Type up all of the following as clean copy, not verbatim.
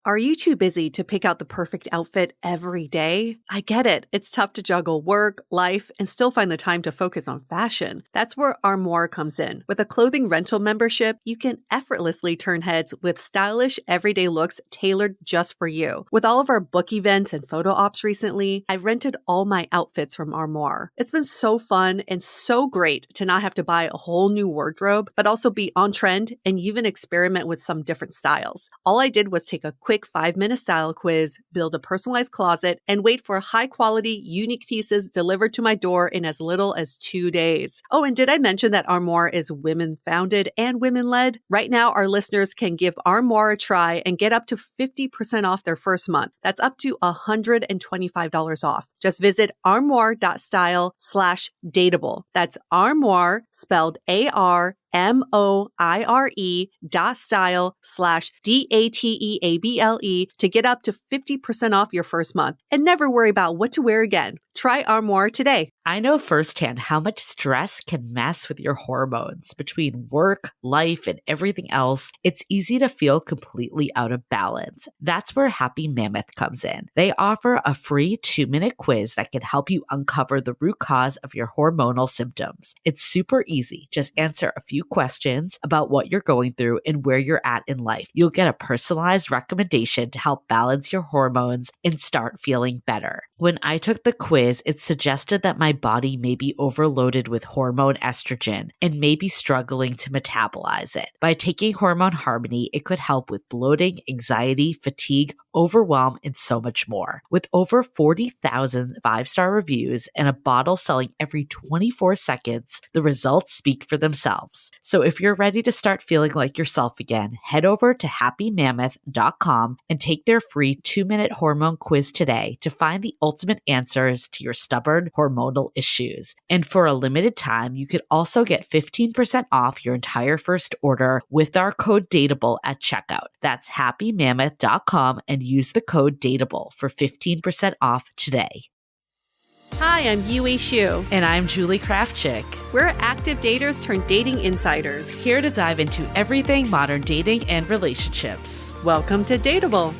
Are you too busy to pick out the perfect outfit every day? I get it. It's tough to juggle work, life, and still find the time to focus on fashion. That's where Armoire comes in. With a clothing rental membership, you can effortlessly turn heads with stylish, everyday looks tailored just for you. With all of our book events and photo ops recently, I've rented all my outfits from Armoire. It's been so fun and so great to not have to buy a whole new wardrobe, but also be on trend and even experiment with some different styles. All I did was take a quick 5-minute style quiz, build a personalized closet, and wait for high-quality, unique pieces delivered to my door in as little as 2 days. Oh, and did I mention that Armoire is women-founded and women-led? Right now, our listeners can give Armoire a try and get up to 50% off their first month. That's up to $125 off. Just visit armoire.style/dateable. That's Armoire, spelled ARMOIRE.style/DATEABLE to get up to 50% off your first month and never worry about what to wear again. Try Armoire today. I know firsthand how much stress can mess with your hormones. Between work, life, and everything else, it's easy to feel completely out of balance. That's where Happy Mammoth comes in. They offer a free 2-minute quiz that can help you uncover the root cause of your hormonal symptoms. It's super easy. Just answer a few questions about what you're going through and where you're at in life. You'll get a personalized recommendation to help balance your hormones and start feeling better. When I took the quiz, it suggested that my body may be overloaded with hormone estrogen and may be struggling to metabolize it. By taking Hormone Harmony, it could help with bloating, anxiety, fatigue, overwhelm, and so much more. With over 40,000 5-star reviews and a bottle selling every 24 seconds, the results speak for themselves. So if you're ready to start feeling like yourself again, head over to happymammoth.com and take their free 2-minute hormone quiz today to find the ultimate answers to your stubborn hormonal issues. And for a limited time, you could also get 15% off your entire first order with our code DATEABLE at checkout. That's happymammoth.com and use the code DATEABLE for 15% off today. Hi, I'm Yue Xu. And I'm Julie Krafchick. We're active daters turned dating insiders. Here to dive into everything modern dating and relationships. Welcome to Dateable.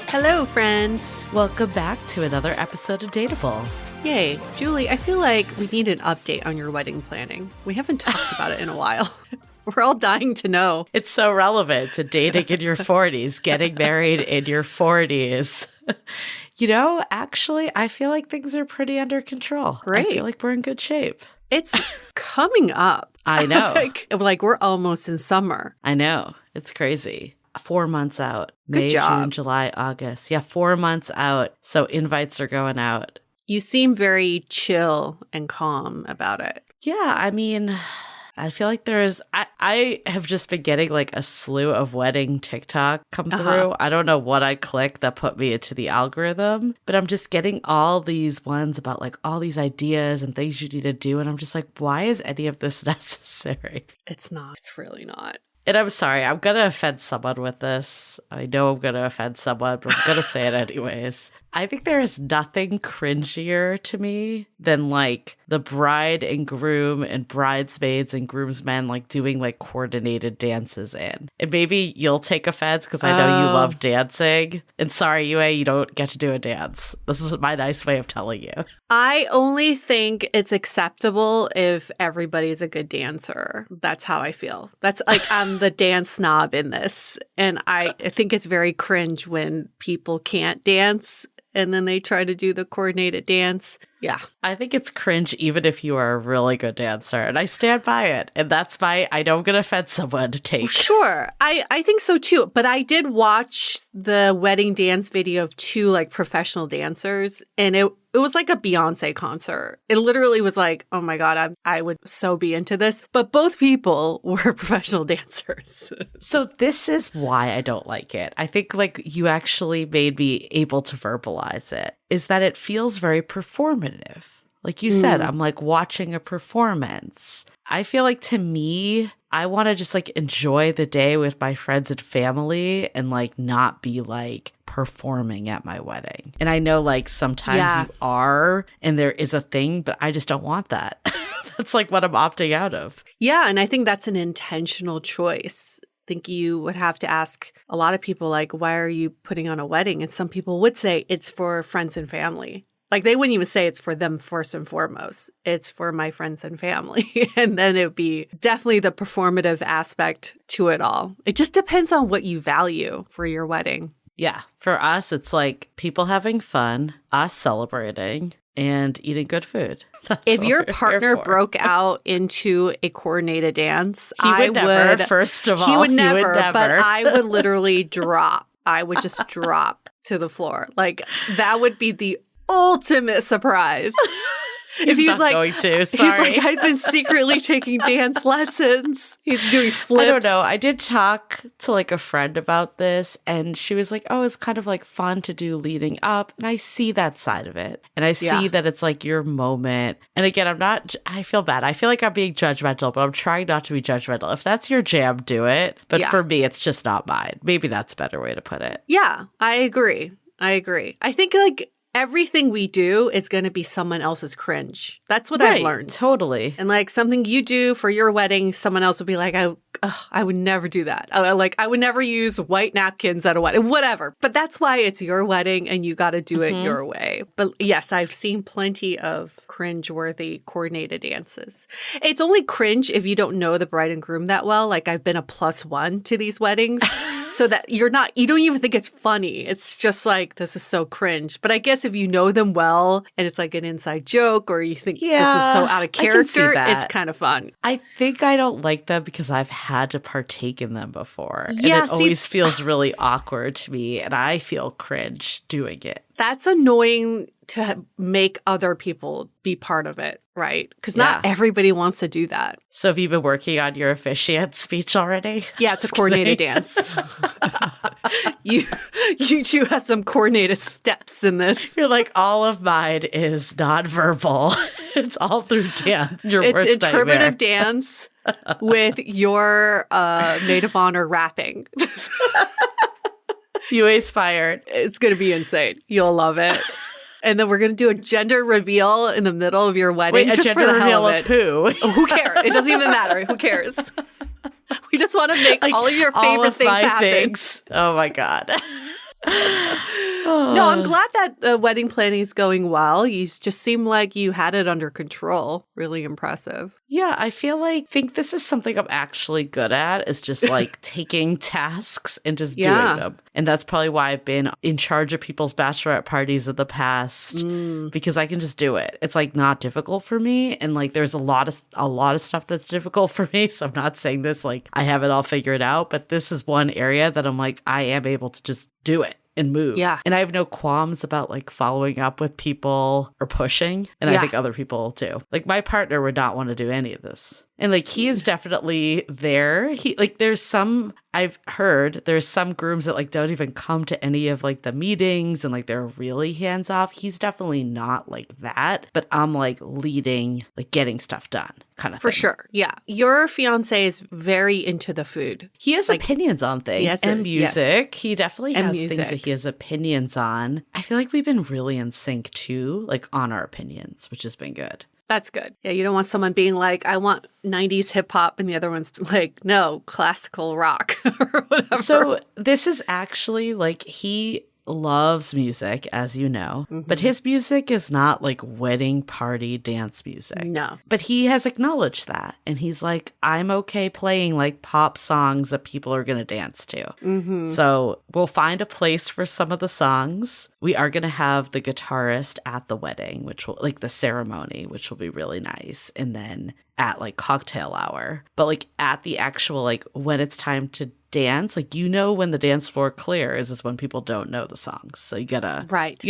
Hello, friends. Welcome back to another episode of Dateable. Yay. Julie, I feel like we need an update on your wedding planning. We haven't talked about it in a while. We're all dying to know. It's so relevant to dating in your 40s, getting married in your 40s. You know, actually, I feel like things are pretty under control. Great. I feel like we're in good shape. It's coming up. I know. like we're almost in summer. I know. It's crazy. 4 months out. May, job. June, July, August. Yeah, 4 months out. So invites are going out. You seem very chill and calm about it. Yeah, I mean, I feel like I have just been getting like a slew of wedding TikTok come through. I don't know what I clicked that put me into the algorithm, but I'm just getting all these ones about like all these ideas and things you need to do. And I'm just like, why is any of this necessary? It's not. It's really not. And I'm sorry, I'm going to offend someone with this. I know I'm going to offend someone, but I'm going to say it anyways. I think there is nothing cringier to me than like the bride and groom and bridesmaids and groomsmen like doing like coordinated dances in. And maybe you'll take offense because I know you love dancing. And sorry, Yue, you don't get to do a dance. This is my nice way of telling you. I only think it's acceptable if everybody's a good dancer. That's how I feel. That's like I'm the dance snob in this. And I think it's very cringe when people can't dance and then they try to do the coordinated dance. Yeah. I think it's cringe even if you are a really good dancer. And I stand by it. And that's my, I know I'm going to offend someone to take. Sure. I think so too. But I did watch the wedding dance video of 2 like professional dancers. And it was like a Beyonce concert. It literally was like, oh my God, I would so be into this. But both people were professional dancers. So this is why I don't like it. I think like you actually made me able to verbalize it, is that it feels very performative. Like you said, I'm like watching a performance. I feel like to me, I want to just like enjoy the day with my friends and family and like not be like performing at my wedding. And I know like sometimes you are and there is a thing, but I just don't want that. That's like what I'm opting out of. Yeah. And I think that's an intentional choice. I think you would have to ask a lot of people, like, why are you putting on a wedding? And some people would say it's for friends and family. Like, they wouldn't even say it's for them first and foremost. It's for my friends and family. And then it would be definitely the performative aspect to it all. It just depends on what you value for your wedding. Yeah. For us, it's like people having fun, us celebrating, and eating good food. That's if your partner broke out into a coordinated dance, he would never, first of all. He would never, but I would literally drop. I would just drop to the floor. Like, that would be the ultimate surprise. He's not like, going to. Sorry. He's like, I've been secretly taking dance lessons. He's doing flips. I don't know. I did talk to like a friend about this, and she was like, oh, it's kind of like fun to do leading up. And I see that side of it. And I see that it's like your moment. And again, I feel bad. I feel like I'm being judgmental, but I'm trying not to be judgmental. If that's your jam, do it. But for me, it's just not mine. Maybe that's a better way to put it. Yeah, I agree. I think like everything we do is going to be someone else's cringe. That's what I've learned. Totally. And like something you do for your wedding, someone else would be like, I would never do that. I would never use white napkins at a wedding, whatever. But that's why it's your wedding and you got to do it your way. But yes, I've seen plenty of cringe-worthy coordinated dances. It's only cringe if you don't know the bride and groom that well. Like, I've been a +1 to these weddings so that you don't even think it's funny. It's just like, this is so cringe. But I guess if you know them well and it's like an inside joke or you think this is so out of character, it's kind of fun. I think I don't like them because I've had to partake in them before. Yeah, and it always feels really awkward to me, and I feel cringe doing it. That's annoying to make other people be part of it, right? Because not everybody wants to do that. So have you been working on your officiant speech already? Yeah, it's a coordinated dance. You do have some coordinated steps in this. You're like, all of mine is nonverbal. It's all through dance. It's interpretive dance with your maid of honor rapping. You aspired. It's going to be insane. You'll love it. And then we're going to do a gender reveal in the middle of your wedding. Wait, just for the reveal of who? Who cares? It doesn't even matter. Who cares? We just want to make like, all of your favorite things happen. Things. Oh, my God. No, I'm glad that the wedding planning is going well. You just seem like you had it under control. Really impressive. Yeah, I think this is something I'm actually good at, is just like taking tasks and just doing them. And that's probably why I've been in charge of people's bachelorette parties in the past, because I can just do it. It's like not difficult for me. And like there's a lot of stuff that's difficult for me. So I'm not saying this like I have it all figured out, but this is one area that I'm like, I am able to just do it and move. Yeah. And I have no qualms about like following up with people or pushing. And I think other people too. Like my partner would not want to do any of this. And like he is definitely there. He like I've heard there's some grooms that like don't even come to any of like the meetings and like they're really hands off. He's definitely not like that. But I'm like leading, like getting stuff done kind of For thing. sure. Yeah. Your fiance is very into the food. He has opinions on things and music. Yes. He definitely has things that he has opinions on. I feel like we've been really in sync too, like on our opinions, which has been good. That's good. Yeah, you don't want someone being like, I want 90s hip hop, and the other one's like, no, classical rock or whatever. So this is actually like he loves music, as you know, but his music is not like wedding party dance music. No. But he has acknowledged that. And he's like, I'm okay playing like pop songs that people are going to dance to. So we'll find a place for some of the songs. We are going to have the guitarist at the wedding, which will like the ceremony, which will be really nice. And then at like cocktail hour, but like at the actual, like when it's time to dance, like, you know, when the dance floor clears is when people don't know the songs. So you gotta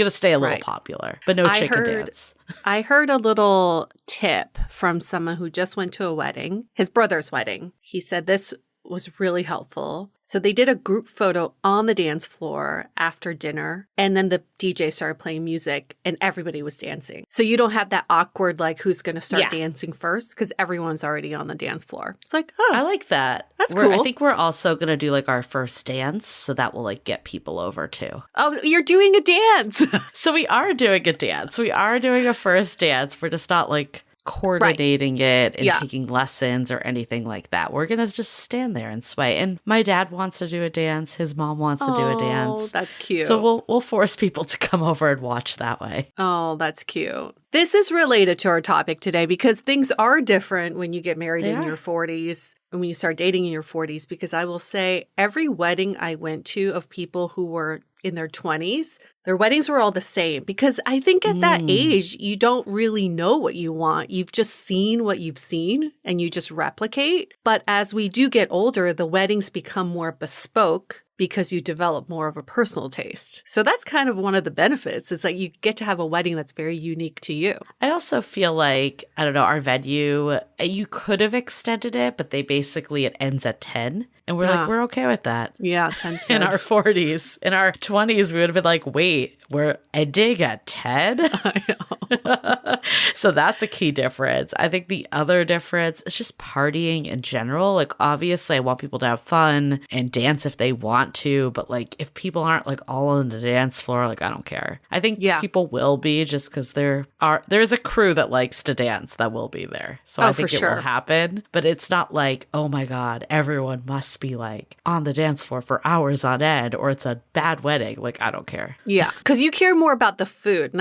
stay a little popular, but no chicken dance. I heard a little tip from someone who just went to a wedding, his brother's wedding. He said this was really helpful. So they did a group photo on the dance floor after dinner, and then the DJ started playing music and everybody was dancing. So you don't have that awkward, like, who's going to start dancing first, because everyone's already on the dance floor. It's like, oh, I like that. That's cool. I think we're also going to do like our first dance, so that will like get people over too. Oh, you're doing a dance. So we are doing a dance. We are doing a first dance. We're just not like coordinating it and taking lessons or anything like that. We're going to just stand there and sway. And my dad wants to do a dance. His mom wants to do a dance. Oh, that's cute. So we'll force people to come over and watch that way. Oh, that's cute. This is related to our topic today because things are different when you get married in your 40s and when you start dating in your 40s, because I will say every wedding I went to of people who were in their 20s, their weddings were all the same, because I think at that age, you don't really know what you want. You've just seen what you've seen and you just replicate. But as we do get older, the weddings become more bespoke because you develop more of a personal taste. So that's kind of one of the benefits. It's like you get to have a wedding that's very unique to you. I also feel like, I don't know, our venue, you could have extended it, but it ends at 10. And we're like, we're okay with that. Yeah, 10's good. In our 40s. In our 20s, we would have been like, wait, we're ending at 10? I know. So that's a key difference. I think the other difference is just partying in general. Like, obviously, I want people to have fun and dance if they want to. But, like, if people aren't, like, all on the dance floor, like, I don't care. I think people will be just because there's a crew that likes to dance that will be there. So I think it will happen. But it's not like, oh, my God, everyone must be like on the dance floor for hours on end, or it's a bad wedding. Like, I don't care. Yeah, because you care more about the food. And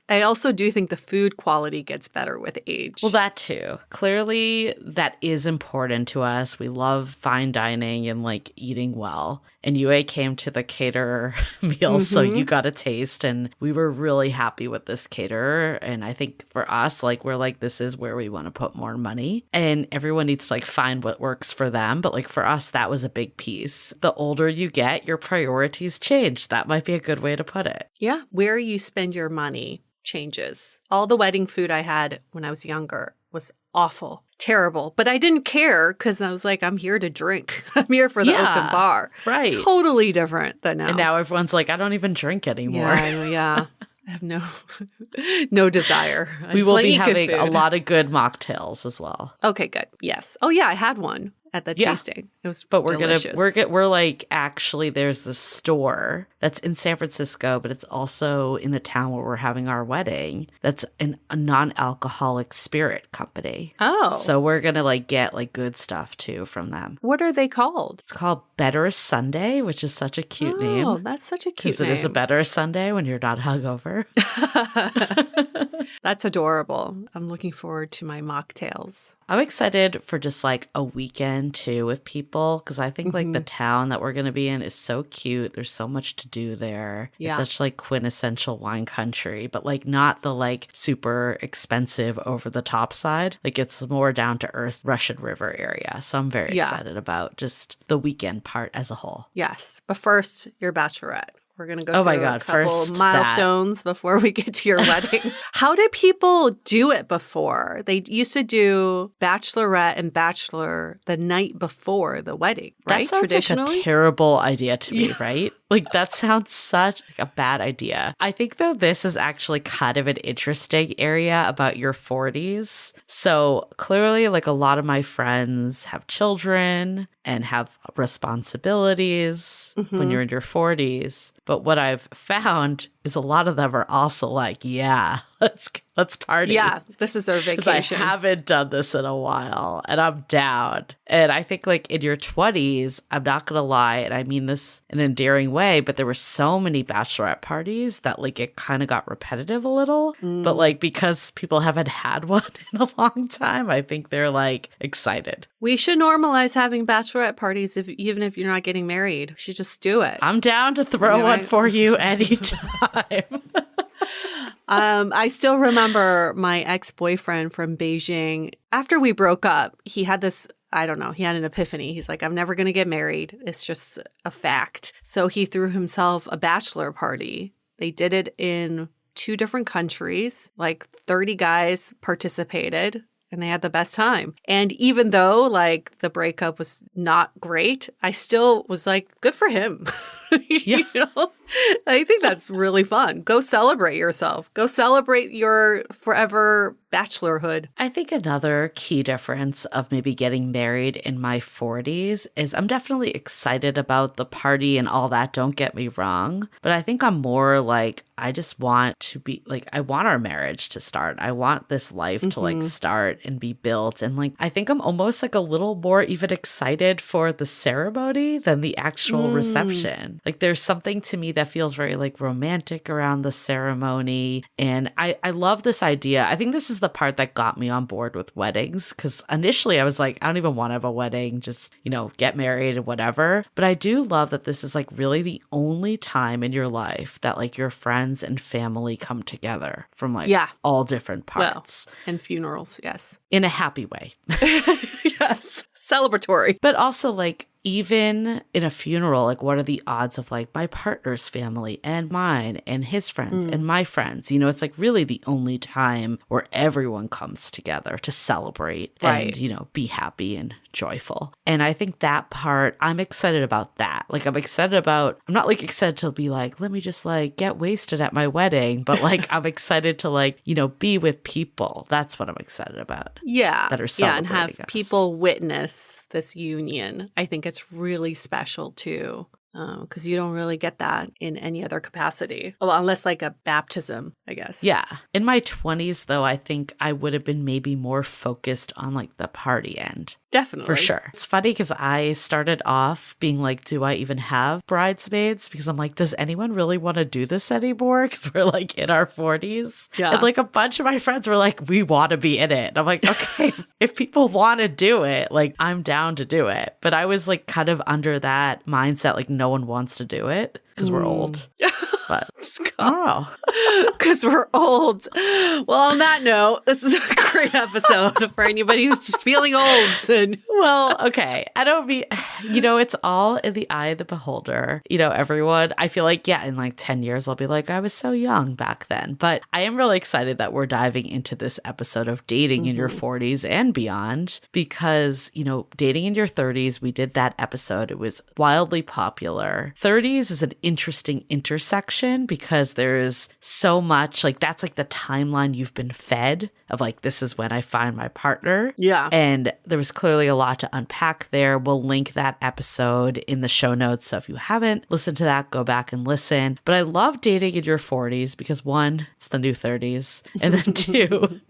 I also do think the food quality gets better with age. Well, that too. Clearly, that is important to us. We love fine dining and like eating well. And UA came to the caterer meals, so you got a taste. And we were really happy with this caterer. And I think for us, like, we're like, this is where we want to put more money. And everyone needs to like find what works for them. But like for us, that was a big piece. The older you get, your priorities change. That might be a good way to put it. Yeah. Where you spend your money changes. All the wedding food I had when I was younger was awful, terrible. But I didn't care because I was like, I'm here to drink. I'm here for the open bar. Right. Totally different than now. And now everyone's like, I don't even drink anymore. Yeah. I have no desire. We will be having a lot of good mocktails as well. Okay, good. Yes. Oh yeah, I had one at the tasting. It was delicious. We're like, actually, there's this store that's in San Francisco, but it's also in the town where we're having our wedding. That's a non-alcoholic spirit company. Oh. So we're going to like get like good stuff too from them. What are they called? It's called Better Sunday, which is such a cute name. Oh, that's such a cute name. Because it is a better Sunday when you're not hungover. That's adorable. I'm looking forward to my mocktails. I'm excited for just like a weekend too with people, because I think like the town that we're going to be in is so cute. There's so much to do there. Yeah. It's such like quintessential wine country, but like not the like super expensive over the top side. Like it's more down to earth Russian River area. So I'm very excited about just the weekend part as a whole. Yes. But first, your bachelorette. We're going to go through a couple first milestones before we get to your wedding. How did people do it before? They used to do bachelorette and bachelor the night before the wedding, right? That sounds Traditionally? like a terrible idea to me, right? Like that sounds such like a bad idea. I think though this is actually kind of an interesting area about your 40s. So clearly like a lot of my friends have children and have responsibilities when you're in your 40s. But what I've found is a lot of them are also like, yeah, let's party. Yeah, this is their vacation. I haven't done this in a while and I'm down. And I think like in your 20s, I'm not going to lie, and I mean this in an endearing way, but there were so many bachelorette parties that like it kind of got repetitive a little. But like because people haven't had one in a long time, I think they're like excited. We should normalize having bachelorette parties even if you're not getting married. We should just do it. I'm down to throw one for you anytime. I still remember my ex-boyfriend from Beijing. After we broke up, he had this, I don't know, he had an epiphany. He's like, I'm never going to get married. It's just a fact. So he threw himself a bachelor party. They did it in 2 different countries. Like 30 guys participated. and they had the best time. And even though like the breakup was not great, I still was like, good for him. Yeah. You know, I think that's really fun. Go celebrate yourself. Go celebrate your forever bachelorhood. I think another key difference of maybe getting married in my 40s is I'm definitely excited about the party and all that. Don't get me wrong. But I think I'm more like, I just want to be like, I want our marriage to start. I want this life to like start and be built. And like, I think I'm almost like a little more even excited for the ceremony than the actual reception. Like there's something to me that feels very like romantic around the ceremony. And I love this idea. I think this is the part that got me on board with weddings, because initially I was like, I don't even want to have a wedding, just, you know, get married and whatever. But I do love that this is like really the only time in your life that like your friends and family come together from like all different parts. Well, and funerals, yes. In a happy way. Yes. Celebratory. But also like, even in a funeral, like what are the odds of like my partner's family and mine and his friends and my friends? You know, it's like really the only time where everyone comes together to celebrate and, you know, be happy and joyful. And I think that part, I'm excited about that. Like I'm not like excited to be like, let me just like get wasted at my wedding, but like I'm excited to like, you know, be with people. That's what I'm excited about. Yeah. That are celebrating and have us. people witness this union. I think it's really special too, because you don't really get that in any other capacity. Well, unless like a baptism, I guess. Yeah. In my 20s, though, I think I would have been maybe more focused on like the party end. Definitely. For sure. It's funny because I started off being like, do I even have bridesmaids? Because I'm like, does anyone really want to do this anymore? Because we're like in our 40s. Yeah. And like a bunch of my friends were like, we want to be in it. And I'm like, okay, if people want to do it, like I'm down to do it. But I was like kind of under that mindset, like no one wants to do it because we're old. But I don't know. Because we're old. Well, on that note, this is a great episode for anybody who's just feeling old. Well, okay. I don't mean, you know, it's all in the eye of the beholder. You know, everyone, I feel like, yeah, in like 10 years, I'll be like, I was so young back then. But I am really excited that we're diving into this episode of dating in your 40s and beyond, because, you know, dating in your 30s, we did that episode. It was wildly popular. 30s is an interesting intersection because there's so much, like, that's like the timeline you've been fed of like, this is when I find my partner. Yeah. And there was clearly a lot to unpack there. We'll link that episode in the show notes. So if you haven't listened to that, go back and listen. But I love dating in your 40s because one, it's the new 30s. And then two,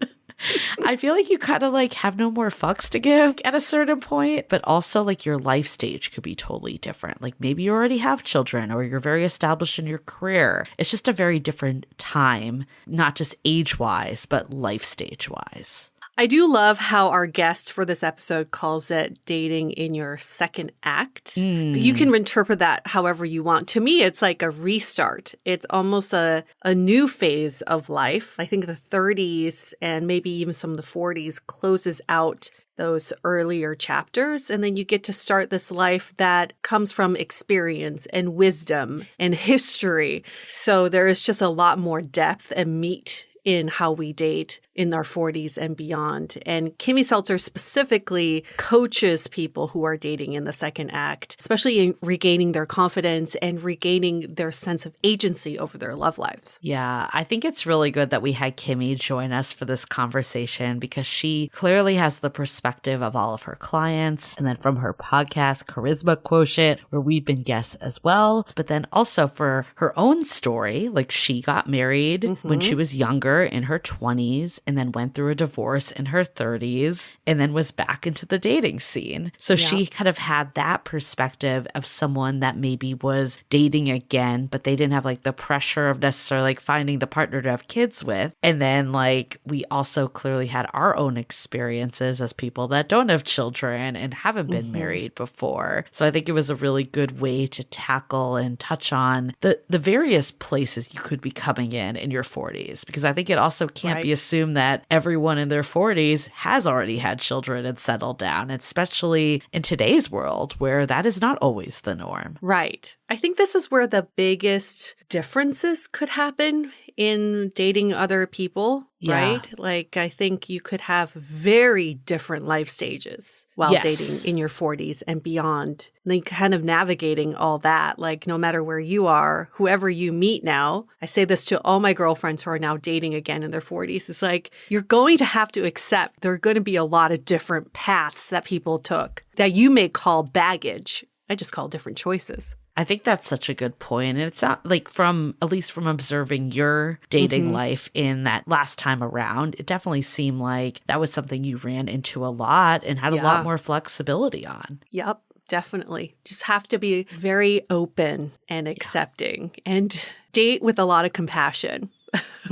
I feel like you kind of like have no more fucks to give at a certain point, but also like your life stage could be totally different. Like maybe you already have children or you're very established in your career. It's just a very different time, not just age-wise, but life stage-wise. I do love how our guest for this episode calls it dating in your second act. You can interpret that however you want. To me, it's like a restart. It's almost a new phase of life. I think the 30s and maybe even some of the 40s closes out those earlier chapters. And then you get to start this life that comes from experience and wisdom and history. So there is just a lot more depth and meat in how we date in our 40s and beyond. And Kimmy Seltzer specifically coaches people who are dating in the second act, especially in regaining their confidence and regaining their sense of agency over their love lives. Yeah, I think it's really good that we had Kimmy join us for this conversation because she clearly has the perspective of all of her clients. And then from her podcast, Charisma Quotient, where we've been guests as well. But then also for her own story, like she got married when she was younger in her 20s. And then went through a divorce in her 30s and then was back into the dating scene. So she kind of had that perspective of someone that maybe was dating again, but they didn't have like the pressure of necessarily like finding the partner to have kids with. And then like we also clearly had our own experiences as people that don't have children and haven't been married before. So I think it was a really good way to tackle and touch on the various places you could be coming in your 40s, because I think it also can't be assumed that everyone in their 40s has already had children and settled down, especially in today's world where that is not always the norm. Right. I think this is where the biggest differences could happen in dating other people, right? Like, I think you could have very different life stages while dating in your 40s and beyond. And then kind of navigating all that, like, no matter where you are, whoever you meet now, I say this to all my girlfriends who are now dating again in their 40s, it's like, you're going to have to accept there are going to be a lot of different paths that people took that you may call baggage. I just call different choices. I think that's such a good point. And it's not like at least from observing your dating life in that last time around, it definitely seemed like that was something you ran into a lot and had a lot more flexibility on. Yep, definitely. Just have to be very open and accepting and date with a lot of compassion.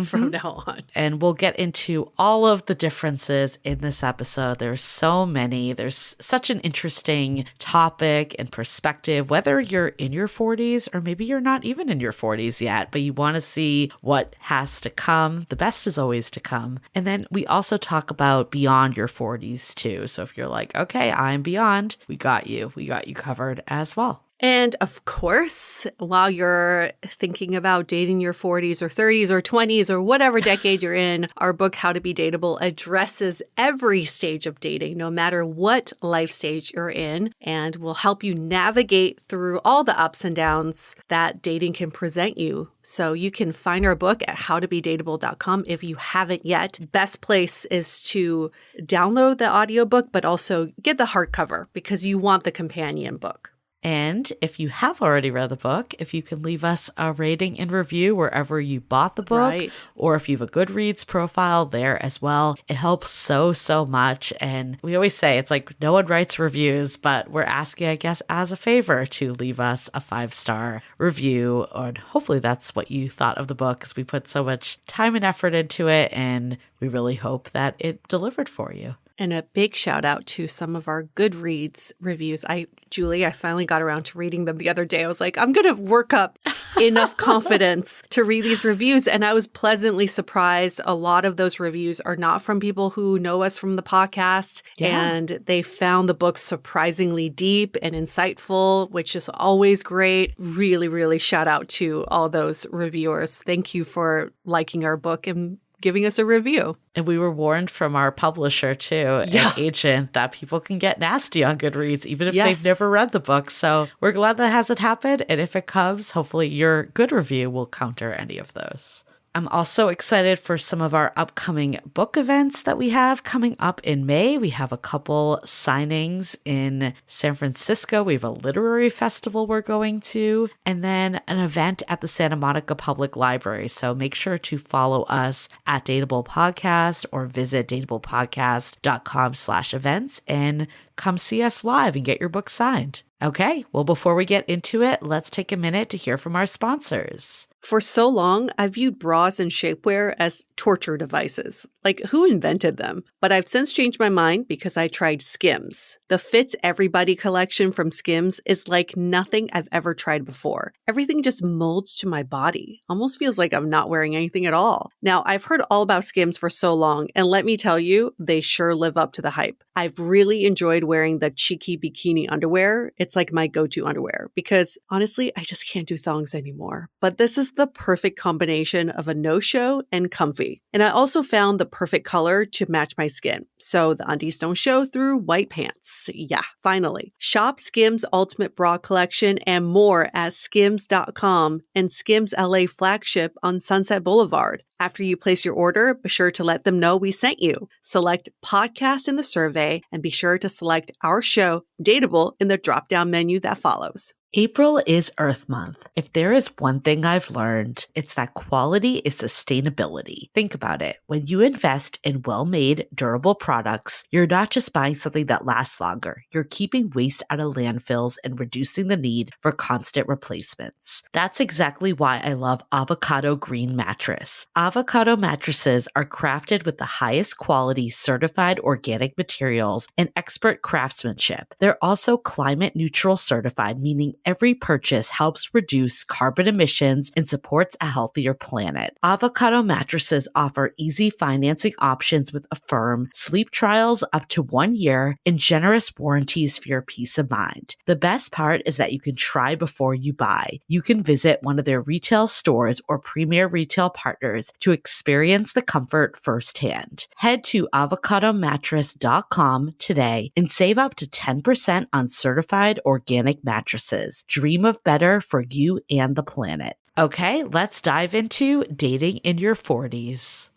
From now on. And we'll get into all of the differences in this episode. There's so many. There's such an interesting topic and perspective, whether you're in your 40s or maybe you're not even in your 40s yet, but you want to see what has to come. The best is always to come. And then we also talk about beyond your 40s too. So if you're like, okay, I'm beyond, we got you. We got you covered as well. And of course, while you're thinking about dating your 40s or 30s or 20s or whatever decade you're in, our book, How to Be Dateable, addresses every stage of dating, no matter what life stage you're in, and will help you navigate through all the ups and downs that dating can present you. So you can find our book at howtobedateable.com if you haven't yet. Best place is to download the audiobook, but also get the hardcover because you want the companion book. And if you have already read the book, if you can leave us a rating and review wherever you bought the book, or if you have a Goodreads profile there as well, it helps so much. And we always say it's like no one writes reviews, but we're asking, I guess, as a favor to leave us a 5-star review. And hopefully that's what you thought of the book, because we put so much time and effort into it, and we really hope that it delivered for you. And a big shout out to some of our Goodreads reviews. Julie, I finally got around to reading them the other day. I was like, I'm going to work up enough confidence to read these reviews. And I was pleasantly surprised. A lot of those reviews are not from people who know us from the podcast. And they found the book surprisingly deep and insightful, which is always great. Really, really shout out to all those reviewers. Thank you for liking our book and giving us a review. And we were warned from our publisher too, an agent, that people can get nasty on Goodreads, even if they've never read the book. So we're glad that hasn't happened. And if it comes, hopefully your good review will counter any of those. I'm also excited for some of our upcoming book events that we have coming up in May. We have a couple signings in San Francisco. We have a literary festival we're going to, and then an event at the Santa Monica Public Library. So make sure to follow us at Dateable Podcast or visit dateablepodcast.com/events and come see us live and get your book signed. Okay, well, before we get into it, let's take a minute to hear from our sponsors. For so long, I viewed bras and shapewear as torture devices. Like, who invented them? But I've since changed my mind because I tried Skims. The Fits Everybody collection from Skims is like nothing I've ever tried before. Everything just molds to my body. Almost feels like I'm not wearing anything at all. Now, I've heard all about Skims for so long, and let me tell you, they sure live up to the hype. I've really enjoyed wearing the cheeky bikini underwear. It's like my go-to underwear because honestly, I just can't do thongs anymore. But this is the perfect combination of a no-show and comfy. And I also found the perfect color to match my skin. So the undies don't show through white pants. Yeah, finally. Shop Skims Ultimate Bra Collection and more at skims.com and Skims LA flagship on Sunset Boulevard. After you place your order, be sure to let them know we sent you. Select podcast in the survey and be sure to select our show, Dateable, in the drop-down menu that follows. April is Earth Month. If there is one thing I've learned, it's that quality is sustainability. Think about it. When you invest in well-made, durable products, you're not just buying something that lasts longer. You're keeping waste out of landfills and reducing the need for constant replacements. That's exactly why I love Avocado Green Mattress. Avocado mattresses are crafted with the highest quality certified organic materials and expert craftsmanship. They're also climate neutral certified, meaning every purchase helps reduce carbon emissions and supports a healthier planet. Avocado mattresses offer easy financing options with Affirm, sleep trials up to 1 year, and generous warranties for your peace of mind. The best part is that you can try before you buy. You can visit one of their retail stores or premier retail partners to experience the comfort firsthand. Head to avocadomattress.com today and save up to 10% on certified organic mattresses. Dream of better for you and the planet. Okay, let's dive into dating in your 40s.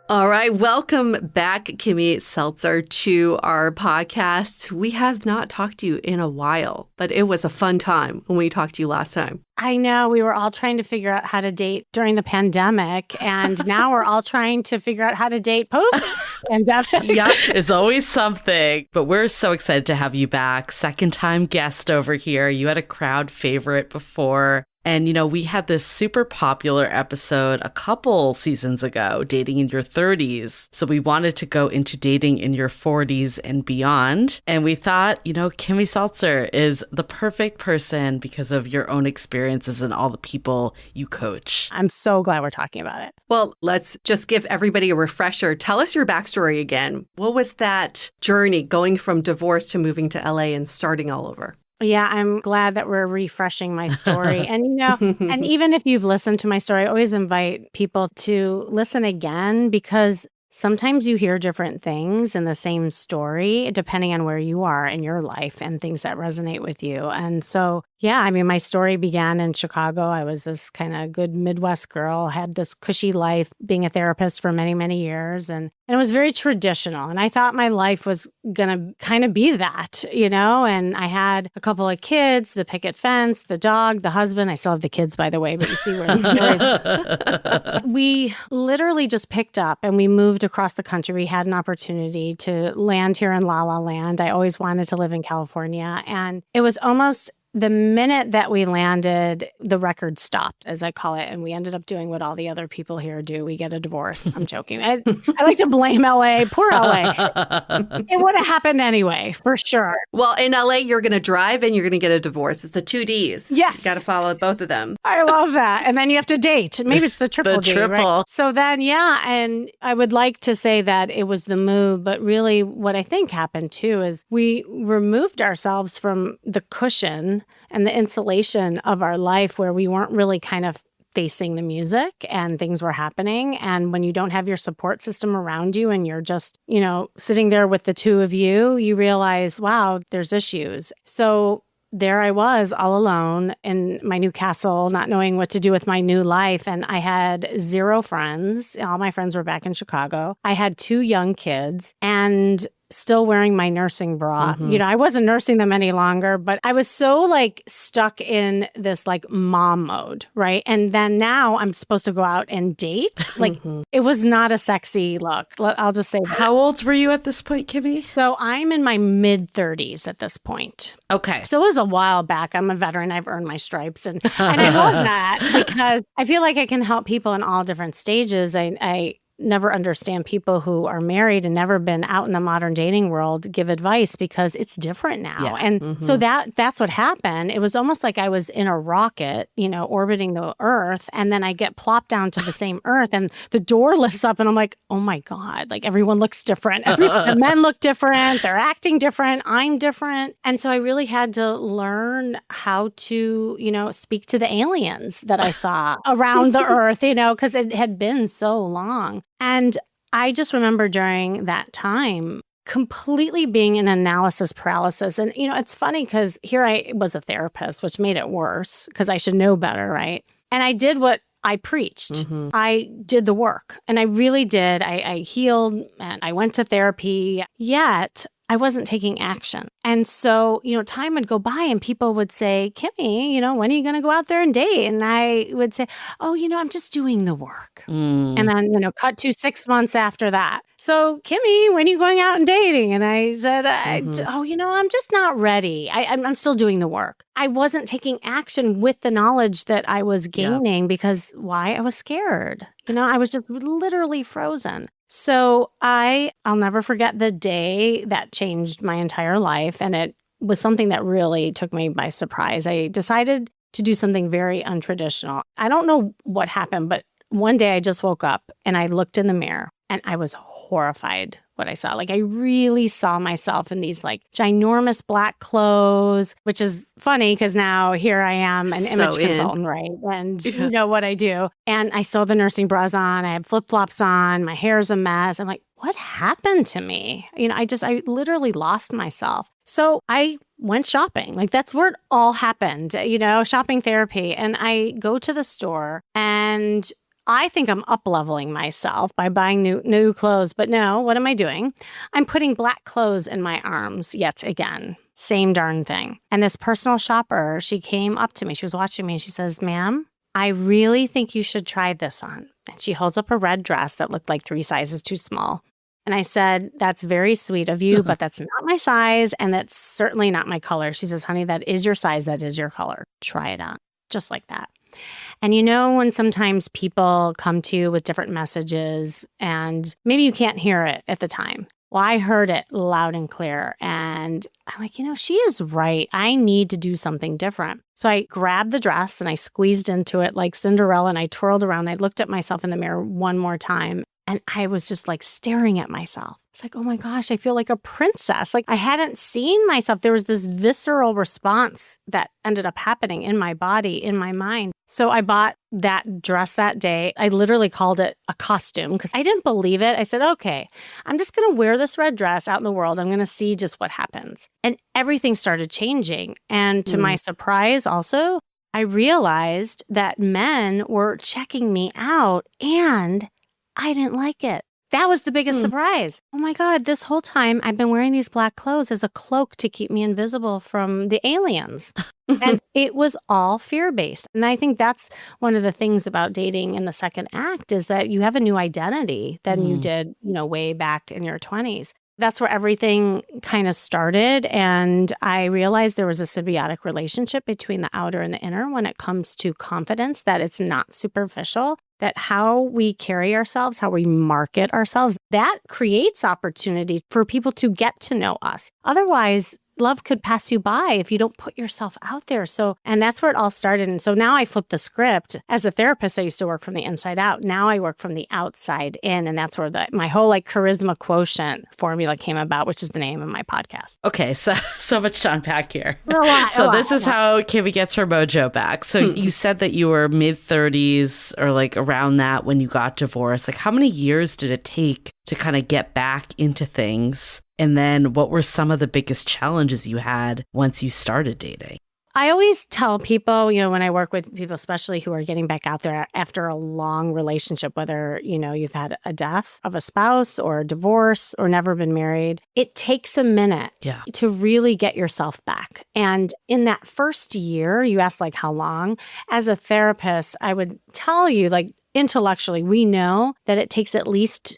All right, welcome back, Kimmy Seltzer, to our podcast. We have not talked to you in a while, but it was a fun time when we talked to you last time. I know. We were all trying to figure out how to date during the pandemic, and now we're all trying to figure out how to date post-pandemic. Yep, it's always something, but we're so excited to have you back. Second-time guest over here. You had a crowd favorite before. And, you know, we had this super popular episode a couple seasons ago, dating in your 30s. So we wanted to go into dating in your 40s and beyond. And we thought, you know, Kimmy Seltzer is the perfect person because of your own experiences and all the people you coach. I'm so glad we're talking about it. Well, let's just give everybody a refresher. Tell us your backstory again. What was that journey going from divorce to moving to LA and starting all over? Yeah, I'm glad that we're refreshing my story. And, you know, and even if you've listened to my story, I always invite people to listen again because sometimes you hear different things in the same story, depending on where you are in your life and things that resonate with you. And so, yeah, I mean, my story began in Chicago. I was this kind of good Midwest girl, had this cushy life being a therapist for many, many years. And it was very traditional. And I thought my life was going to kind of be that, you know, and I had a couple of kids, the picket fence, the dog, the husband. I still have the kids, by the way, but you see where we literally just picked up and we moved across the country. We had an opportunity to land here in La La Land. I always wanted to live in California. And it was almost the minute that we landed, the record stopped, as I call it, and we ended up doing what all the other people here do. We get a divorce. I'm joking. I like to blame LA. Poor LA. It would have happened anyway, for sure. Well, in LA, you're going to drive and you're going to get a divorce. It's the 2 Ds. Yeah. You got to follow both of them. I love that. And then you have to date. Maybe it's the triple The D, triple. right? So then, yeah, and I would like to say that it was the move, but really what I think happened too is we removed ourselves from the cushion and the insulation of our life where we weren't really kind of facing the music and things were happening. And when you don't have your support system around you and you're just, you know, sitting there with the two of you, you realize, wow, there's issues. So there I was all alone in my new castle, not knowing what to do with my new life. And I had 0 friends. All my friends were back in Chicago. I had 2 young kids and still wearing my nursing bra. You know, I wasn't nursing them any longer, but I was so like stuck in this like mom mode, right? And then now I'm supposed to go out and date. Like it was not a sexy look. I'll just say that. How old were you at this point, Kimmy? So I'm in my mid 30s at this point. Okay. So it was a while back. I'm a veteran. I've earned my stripes. And I love that because I feel like I can help people in all different stages. I never understand people who are married and never been out in the modern dating world give advice because it's different now. Yeah. And so that's what happened. It was almost like I was in a rocket, you know, orbiting the Earth. And then I get plopped down to the same Earth and the door lifts up and I'm like, oh my God, like everyone looks different. The men look different. They're acting different. I'm different. And so I really had to learn how to, you know, speak to the aliens that I saw around the Earth, you know, because it had been so long. And I just remember during that time completely being in analysis paralysis. And, you know, it's funny because here I was a therapist, which made it worse because I should know better, right? And I did what I preached. I did the work and I really did. I healed and I went to therapy, yet I wasn't taking action. And so, you know, time would go by and people would say, Kimmy, you know, when are you going to go out there and date? And I would say, oh, you know, I'm just doing the work. And then, you know, cut to 6 months after that. So, Kimmy, when are you going out and dating? And I said, oh, you know, I'm just not ready. I'm still doing the work. I wasn't taking action with the knowledge that I was gaining because why? I was scared. You know, I was just literally frozen. So I'll never forget the day that changed my entire life. And it was something that really took me by surprise. I decided to do something very untraditional. I don't know what happened, but one day I just woke up and I looked in the mirror and I was horrified what I saw. Like I really saw myself in these like ginormous black clothes, which is funny because now here I am an image consultant, right? And you know what I do. And I saw the nursing bras on, I had flip-flops on, my hair's a mess. I'm like, what happened to me? I literally lost myself. So I went shopping. Like that's where it all happened, shopping therapy. And I go to the store and I think I'm up-leveling myself by buying new clothes. But no, what am I doing? I'm putting black clothes in my arms yet again. Same darn thing. And this personal shopper, she came up to me. She was watching me and she says, ma'am, I really think you should try this on. And she holds up a red dress that looked like 3 sizes too small. And I said, that's very sweet of you, but that's not my size. And that's certainly not my color. She says, honey, that is your size. That is your color. Try it on. Just like that. And when sometimes people come to you with different messages and maybe you can't hear it at the time. Well, I heard it loud and clear. And I'm like, she is right. I need to do something different. So I grabbed the dress and I squeezed into it like Cinderella and I twirled around. I looked at myself in the mirror one more time. And I was just like staring at myself. It's like, oh my gosh, I feel like a princess. Like I hadn't seen myself. There was this visceral response that ended up happening in my body, in my mind. So I bought that dress that day. I literally called it a costume because I didn't believe it. I said, okay, I'm just going to wear this red dress out in the world. I'm going to see just what happens. And everything started changing. And to my surprise also, I realized that men were checking me out and I didn't like it. That was the biggest surprise. Oh my God, this whole time I've been wearing these black clothes as a cloak to keep me invisible from the aliens. And it was all fear-based. And I think that's one of the things about dating in the second act is that you have a new identity than you did, way back in your 20s. That's where everything kind of started. And I realized there was a symbiotic relationship between the outer and the inner when it comes to confidence, that it's not superficial, that how we carry ourselves, how we market ourselves, that creates opportunity for people to get to know us. Otherwise, love could pass you by if you don't put yourself out there. And that's where it all started. And so now I flipped the script. As a therapist, I used to work from the inside out. Now I work from the outside in. And that's where my whole charisma quotient formula came about, which is the name of my podcast. Okay, so much to unpack here. A lot. This is how Kimmy gets her mojo back. So you said that you were mid-30s or around that when you got divorced. How many years did it take to kind of get back into things? And then what were some of the biggest challenges you had once you started dating? I always tell people, when I work with people, especially who are getting back out there after a long relationship, whether, you've had a death of a spouse or a divorce or never been married, it takes a minute to really get yourself back. And in that first year, you asked how long? As a therapist, I would tell you, intellectually, we know that it takes at least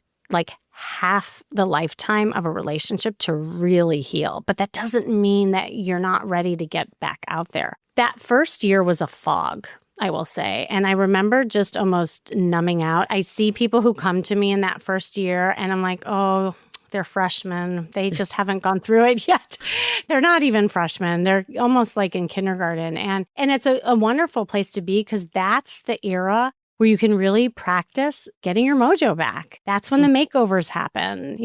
half the lifetime of a relationship to really heal. But that doesn't mean that you're not ready to get back out there. That first year was a fog, I will say. And I remember just almost numbing out. I see people who come to me in that first year and I'm like, oh, they're freshmen. They just haven't gone through it yet. They're not even freshmen. They're almost in kindergarten. And it's a wonderful place to be because that's the era where you can really practice getting your mojo back. That's when the makeovers happen,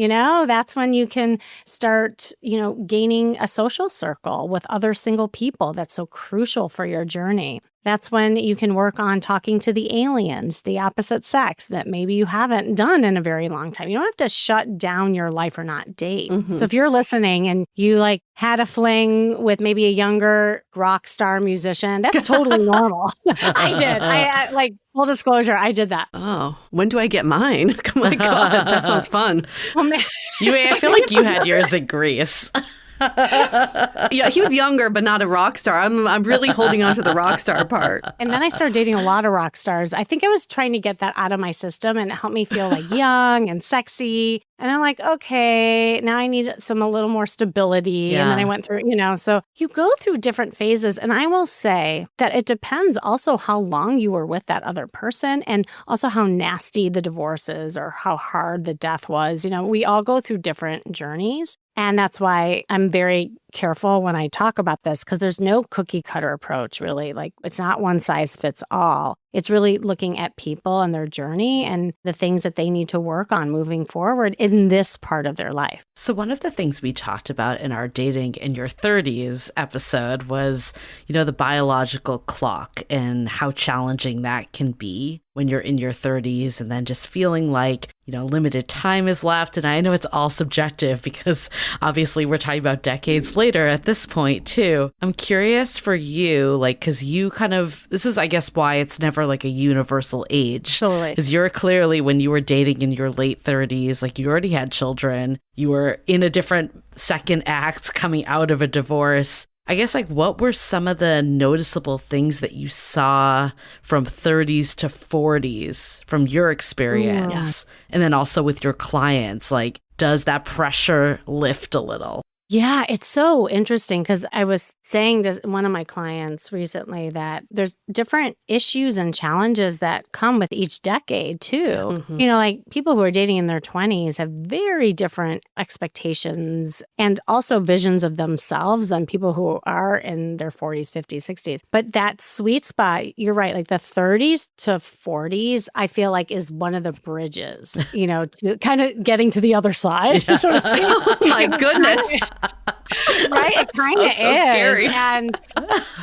That's when you can start, gaining a social circle with other single people. That's so crucial for your journey. That's when you can work on talking to the aliens, the opposite sex that maybe you haven't done in a very long time. You don't have to shut down your life or not date. So if you're listening and you had a fling with maybe a younger rock star musician, that's totally normal. I did. I full disclosure, I did that. Oh, when do I get mine? Oh my God, that sounds fun. Well, I feel like you had yours in Greece. Yeah, he was younger, but not a rock star. I'm really holding on to the rock star part. And then I started dating a lot of rock stars. I think I was trying to get that out of my system and it helped me feel like young and sexy. And I'm like, okay, now I need a little more stability. And then I went through, so you go through different phases. And I will say that it depends also how long you were with that other person and also how nasty the divorce is or how hard the death was. We all go through different journeys. And that's why I'm very careful when I talk about this because there's no cookie cutter approach, really. Like it's not one size fits all. It's really looking at people and their journey and the things that they need to work on moving forward in this part of their life. So one of the things we talked about in our Dating in Your 30s episode was, the biological clock and how challenging that can be when you're in your 30s and then just feeling like, limited time is left. And I know it's all subjective because obviously we're talking about decades later at this point too. I'm curious for you, because you this is, I guess, why it's never like a universal age. Totally. Because you're clearly, when you were dating in your late 30s, you already had children, you were in a different second act coming out of a divorce. I guess, what were some of the noticeable things that you saw from 30s to 40s from your experience? And then also with your clients, does that pressure lift a little? Yeah, it's so interesting because I was saying to one of my clients recently that there's different issues and challenges that come with each decade too. Mm-hmm. People who are dating in their 20s have very different expectations and also visions of themselves than people who are in their 40s, 50s, 60s. But that sweet spot, you're right, the 30s to 40s, I feel like is one of the bridges, to kind of getting to the the other side, so to speak. Oh my goodness. Right? It kind of is. Scary. And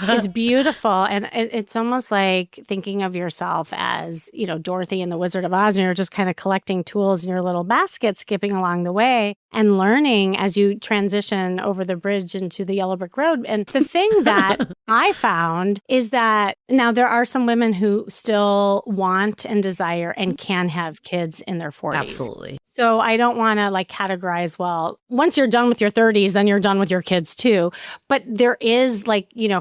it's beautiful. And it's almost like thinking of yourself as, Dorothy in The Wizard of Oz, and you're just kind of collecting tools in your little basket, skipping along the way and learning as you transition over the bridge into the yellow brick road. And the thing that I found is that now there are some women who still want and desire and can have kids in their 40s. Absolutely. So I don't want to categorize, well, once you're done with your 30s, then you're done with your kids too. But there is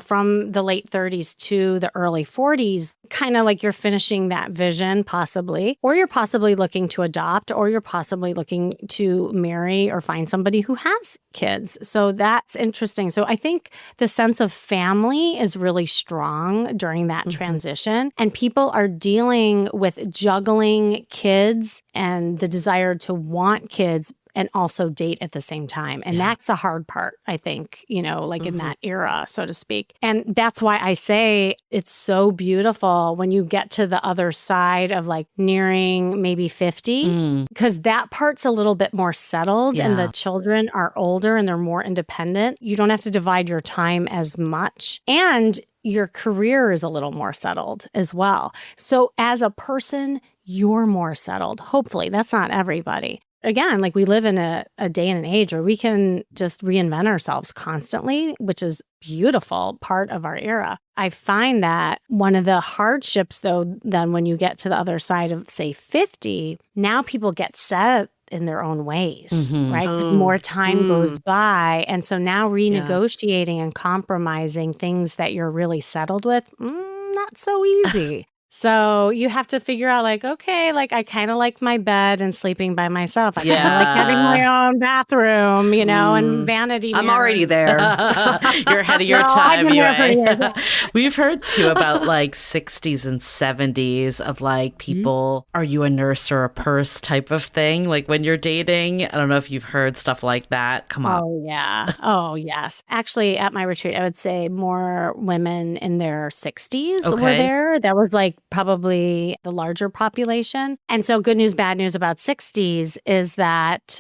from the late 30s to the early 40s, kind of you're finishing that vision possibly, or you're possibly looking to adopt, or you're possibly looking to marry or find somebody who has kids. So that's interesting. So I think the sense of family is really strong during that transition. And people are dealing with juggling kids and the desire to want kids and also date at the same time. And that's a hard part, I think, in that era, so to speak. And that's why I say it's so beautiful when you get to the other side of nearing maybe 50, because that part's a little bit more settled and the children are older and they're more independent. You don't have to divide your time as much. And your career is a little more settled as well. So as a person, you're more settled. Hopefully, that's not everybody. Again, we live in a day and an age where we can just reinvent ourselves constantly, which is beautiful part of our era. I find that one of the hardships, though, then when you get to the other side of, say, 50, now people get set in their own ways, right? Because more time goes by. And so now renegotiating and compromising things that you're really settled with, not so easy. So you have to figure out okay, I kind of like my bed and sleeping by myself. I kind of like having my own bathroom, and vanity mirror. I'm already there. You're ahead of your time, anyway. We've heard too about 60s and 70s of people, are you a nurse or a purse type of thing? When you're dating, I don't know if you've heard stuff like that. Come on. Oh, yeah. Oh, yes. Actually, at my retreat, I would say more women in their 60s were there. That was probably the larger population. And so good news, bad news about 60s is that,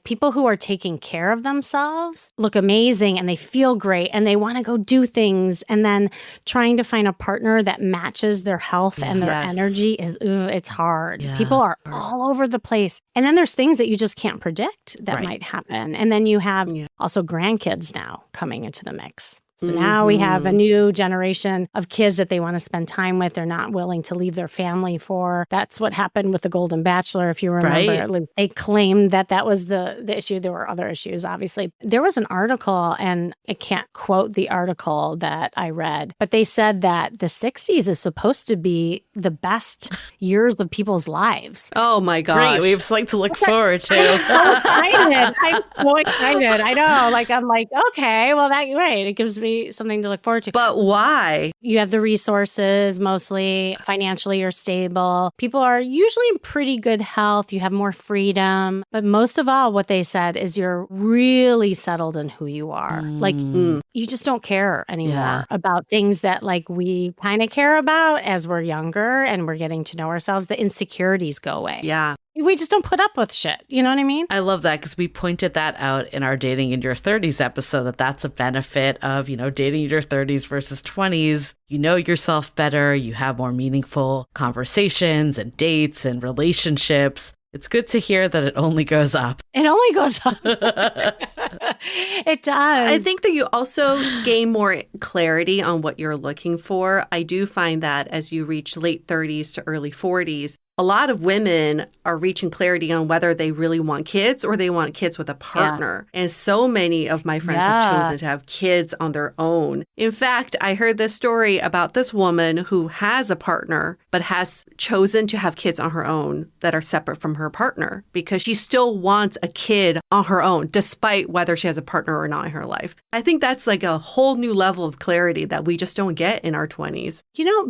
people who are taking care of themselves look amazing and they feel great and they want to go do things. And then trying to find a partner that matches their health and their energy is, it's hard. Yeah. People are all over the place. And then there's things that you just can't predict that might happen. And then you have also grandkids now coming into the mix. So now we have a new generation of kids that they want to spend time with. They're not willing to leave their family for. That's what happened with the Golden Bachelor, if you remember. Right. They claimed that was the issue. There were other issues, obviously. There was an article, and I can't quote the article that I read, but they said that the 60s is supposed to be the best years of people's lives. Oh my gosh. Great. We have something to look forward to. I'm so excited. I know. I'm like, okay, well, that's right. It gives me something to look forward to. But why? You have the resources, mostly financially you're stable. People are usually in pretty good health. You have more freedom. But most of all, what they said is you're really settled in who you are. You just don't care anymore about things that we kind of care about as we're younger and we're getting to know ourselves. The insecurities go away. Yeah. We just don't put up with shit. You know what I mean? I love that because we pointed that out in our Dating in Your 30s episode, that's a benefit of, dating in your 30s versus 20s. You know yourself better. You have more meaningful conversations and dates and relationships. It's good to hear that it only goes up. It only goes up. It does. I think that you also gain more clarity on what you're looking for. I do find that as you reach late 30s to early 40s, a lot of women are reaching clarity on whether they really want kids or they want kids with a partner. And so many of my friends have chosen to have kids on their own. In fact, I heard this story about this woman who has a partner, but has chosen to have kids on her own that are separate from her partner because she still wants a kid on her own, despite whether she has a partner or not in her life. I think that's a whole new level of clarity that we just don't get in our 20s.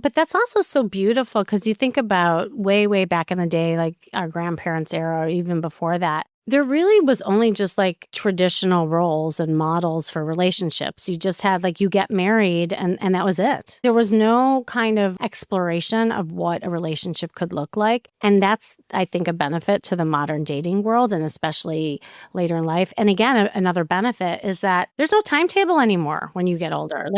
But that's also so beautiful because you think about way back in the day, our grandparents' era, or even before that, there really was only just traditional roles and models for relationships. You just had you get married and that was it. There was no kind of exploration of what a relationship could look like. And that's, I think, a benefit to the modern dating world and especially later in life. And again, another benefit is that there's no timetable anymore when you get older.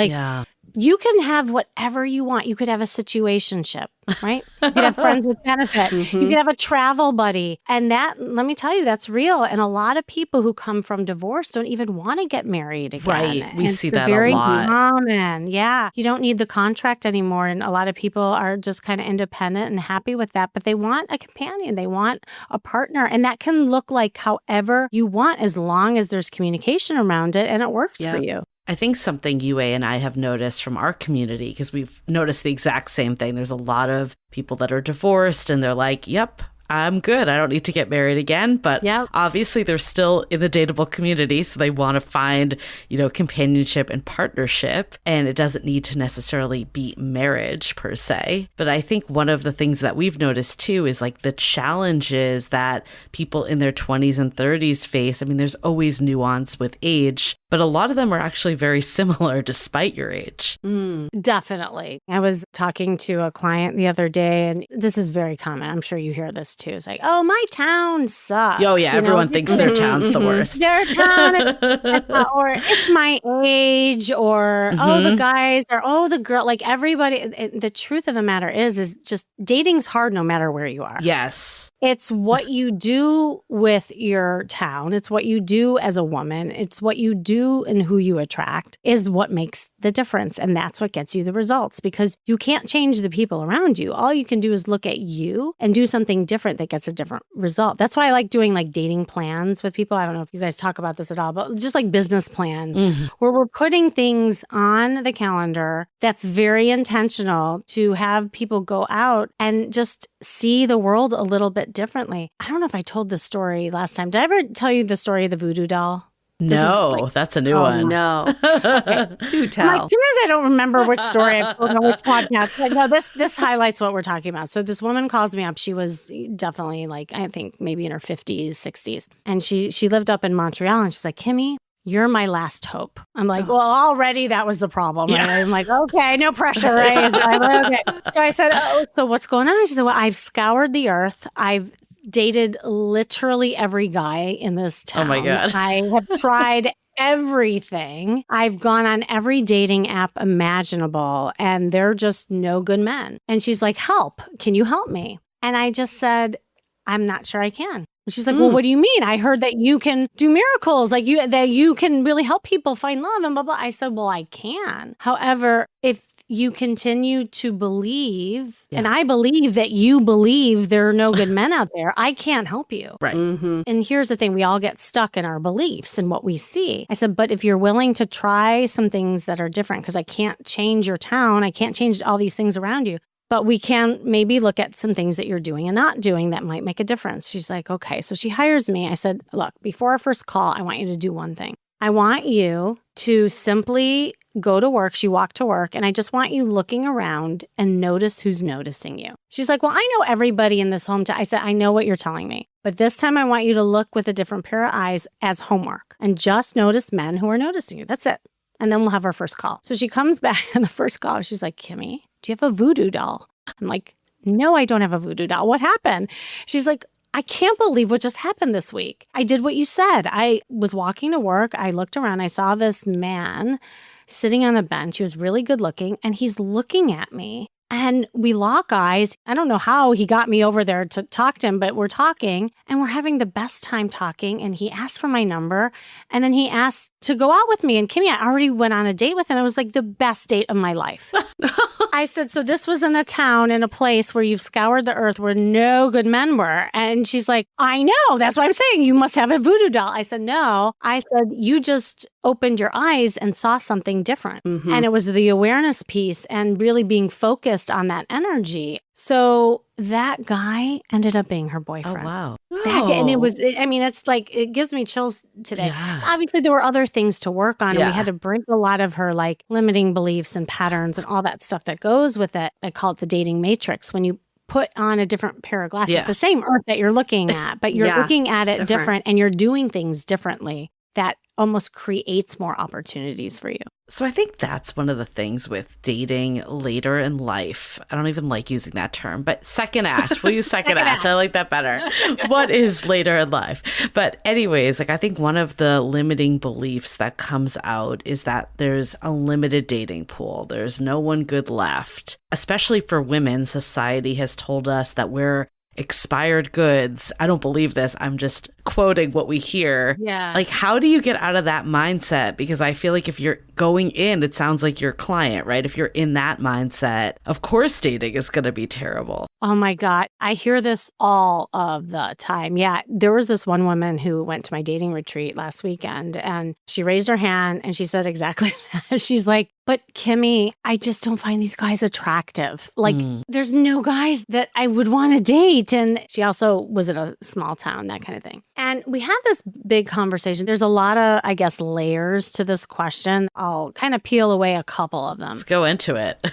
You can have whatever you want. You could have a situationship, right? You could have friends with benefit. You could have a travel buddy. And that, let me tell you, that's real. And a lot of people who come from divorce don't even want to get married again. Right. We see that very a lot. Common. Yeah. You don't need the contract anymore. And a lot of people are just kind of independent and happy with that. But they want a companion. They want a partner. And that can look like however you want as long as there's communication around it and it works for you. I think something Yue and I have noticed from our community, because we've noticed the exact same thing. There's a lot of people that are divorced and they're like, yep, I'm good. I don't need to get married again. But obviously they're still in the dateable community. So they want to find, companionship and partnership. And it doesn't need to necessarily be marriage per se. But I think one of the things that we've noticed too is the challenges that people in their 20s and 30s face. I mean, there's always nuance with age, but a lot of them are actually very similar despite your age. Definitely. I was talking to a client the other day, and this is very common. I'm sure you hear this too. It's oh, my town sucks. Oh, yeah. Everyone thinks their town's the worst. Their town is, or it's my age, or, oh, the guys, or, oh, the girl. Everybody. The truth of the matter is just dating's hard no matter where you are. Yes. It's what you do with your town. It's what you do as a woman. It's what you do and who you attract is what makes the difference. And that's what gets you the results because you can't change the people around you. All you can do is look at you and do something different that gets a different result. That's why I like doing dating plans with people. I don't know if you guys talk about this at all, but just business plans where we're putting things on the calendar that's very intentional to have people go out and just see the world a little bit differently. I don't know if I told this story last time. Did I ever tell you the story of the voodoo doll? No, that's a new one. No. Okay. Do tell. Sometimes I don't remember which story I've told on which podcast. But no, this highlights what we're talking about. So this woman calls me up. She was definitely I think maybe in her 50s, 60s. And she lived up in Montreal and she's like, Kimmy, you're my last hope. I'm like, well, already that was the problem. Yeah. I'm like, okay, no pressure, right? Okay. So I said, oh, so what's going on? She said, well, I've scoured the earth. I've dated literally every guy in this town. Oh my God. I have tried everything. I've gone on every dating app imaginable and they're just no good men. And she's like, help. Can you help me? And I just said, I'm not sure I can. And she's like, well, what do you mean? I heard that you can do miracles, like that you can really help people find love and blah, blah. I said, well, I can. However, if you continue to believe, and I believe that you believe there are no good men out there, I can't help you. Right. And here's the thing, we all get stuck in our beliefs and what we see. I said, but if you're willing to try some things that are different, because I can't change your town, I can't change all these things around you, but we can maybe look at some things that you're doing and not doing that might make a difference. She's like, okay. So she hires me. I said, look, before our first call, I want you to do one thing. I want you to simply go to work. She walked to work, and I just want you looking around and notice who's noticing you. She's like, well, I know everybody in this home. I said, I know what you're telling me, but this time I want you to look with a different pair of eyes as homework and just notice men who are noticing you. That's it. And then we'll have our first call. So she comes back on the first call. She's like, Kimmy, do you have a voodoo doll? I'm like, no, I don't have a voodoo doll. What happened? She's like, I can't believe what just happened this week. I did what you said. I was walking to work. I looked around. I saw this man sitting on the bench. He was really good looking, and he's looking at me. And we lock eyes. I don't know how he got me over there to talk to him, but we're talking and we're having the best time talking. And he asked for my number, and then he asked to go out with me. And Kimmy, I already went on a date with him. It was like the best date of my life. I said, so this was in a town, in a place where you've scoured the earth where no good men were. And she's like, I know. That's what I'm saying. You must have a voodoo doll. I said, no. I said, you just opened your eyes and saw something different. And it was the awareness piece and really being focused on that energy. So that guy ended up being her boyfriend. Oh, wow. And it was, I mean, it's like, it gives me chills today. Yeah. Obviously, there were other things to work on. And Yeah. we had to break a lot of her like limiting beliefs and patterns and all that stuff that goes with it. I call it the dating matrix. When you put on a different pair of glasses, the same earth that you're looking at, but you're looking at it different and you're doing things differently. That almost creates more opportunities for you. So I think that's one of the things with dating later in life. I don't even like using that term, but second act. We'll use second act. I like that better. What is later in life? But anyways, like I think one of the limiting beliefs that comes out is that there's a limited dating pool. There's no one good left. Especially for women, society has told us that we're expired goods. I don't believe this. I'm just quoting what we hear. Yeah. Like, how do you get out of that mindset? Because I feel like if you're going in, it sounds like your client, right? If you're in that mindset, of course, dating is going to be terrible. Oh my God. I hear this all of the time. Yeah. There was this one woman who went to my dating retreat last weekend, and she raised her hand and she said exactly that. She's like, but Kimmy, I just don't find these guys attractive. Like, there's no guys that I would want to date. And she also was in a small town, that kind of thing. And we had this big conversation. There's a lot of, I guess, layers to this question. I'll kind of peel away a couple of them. Let's go into it.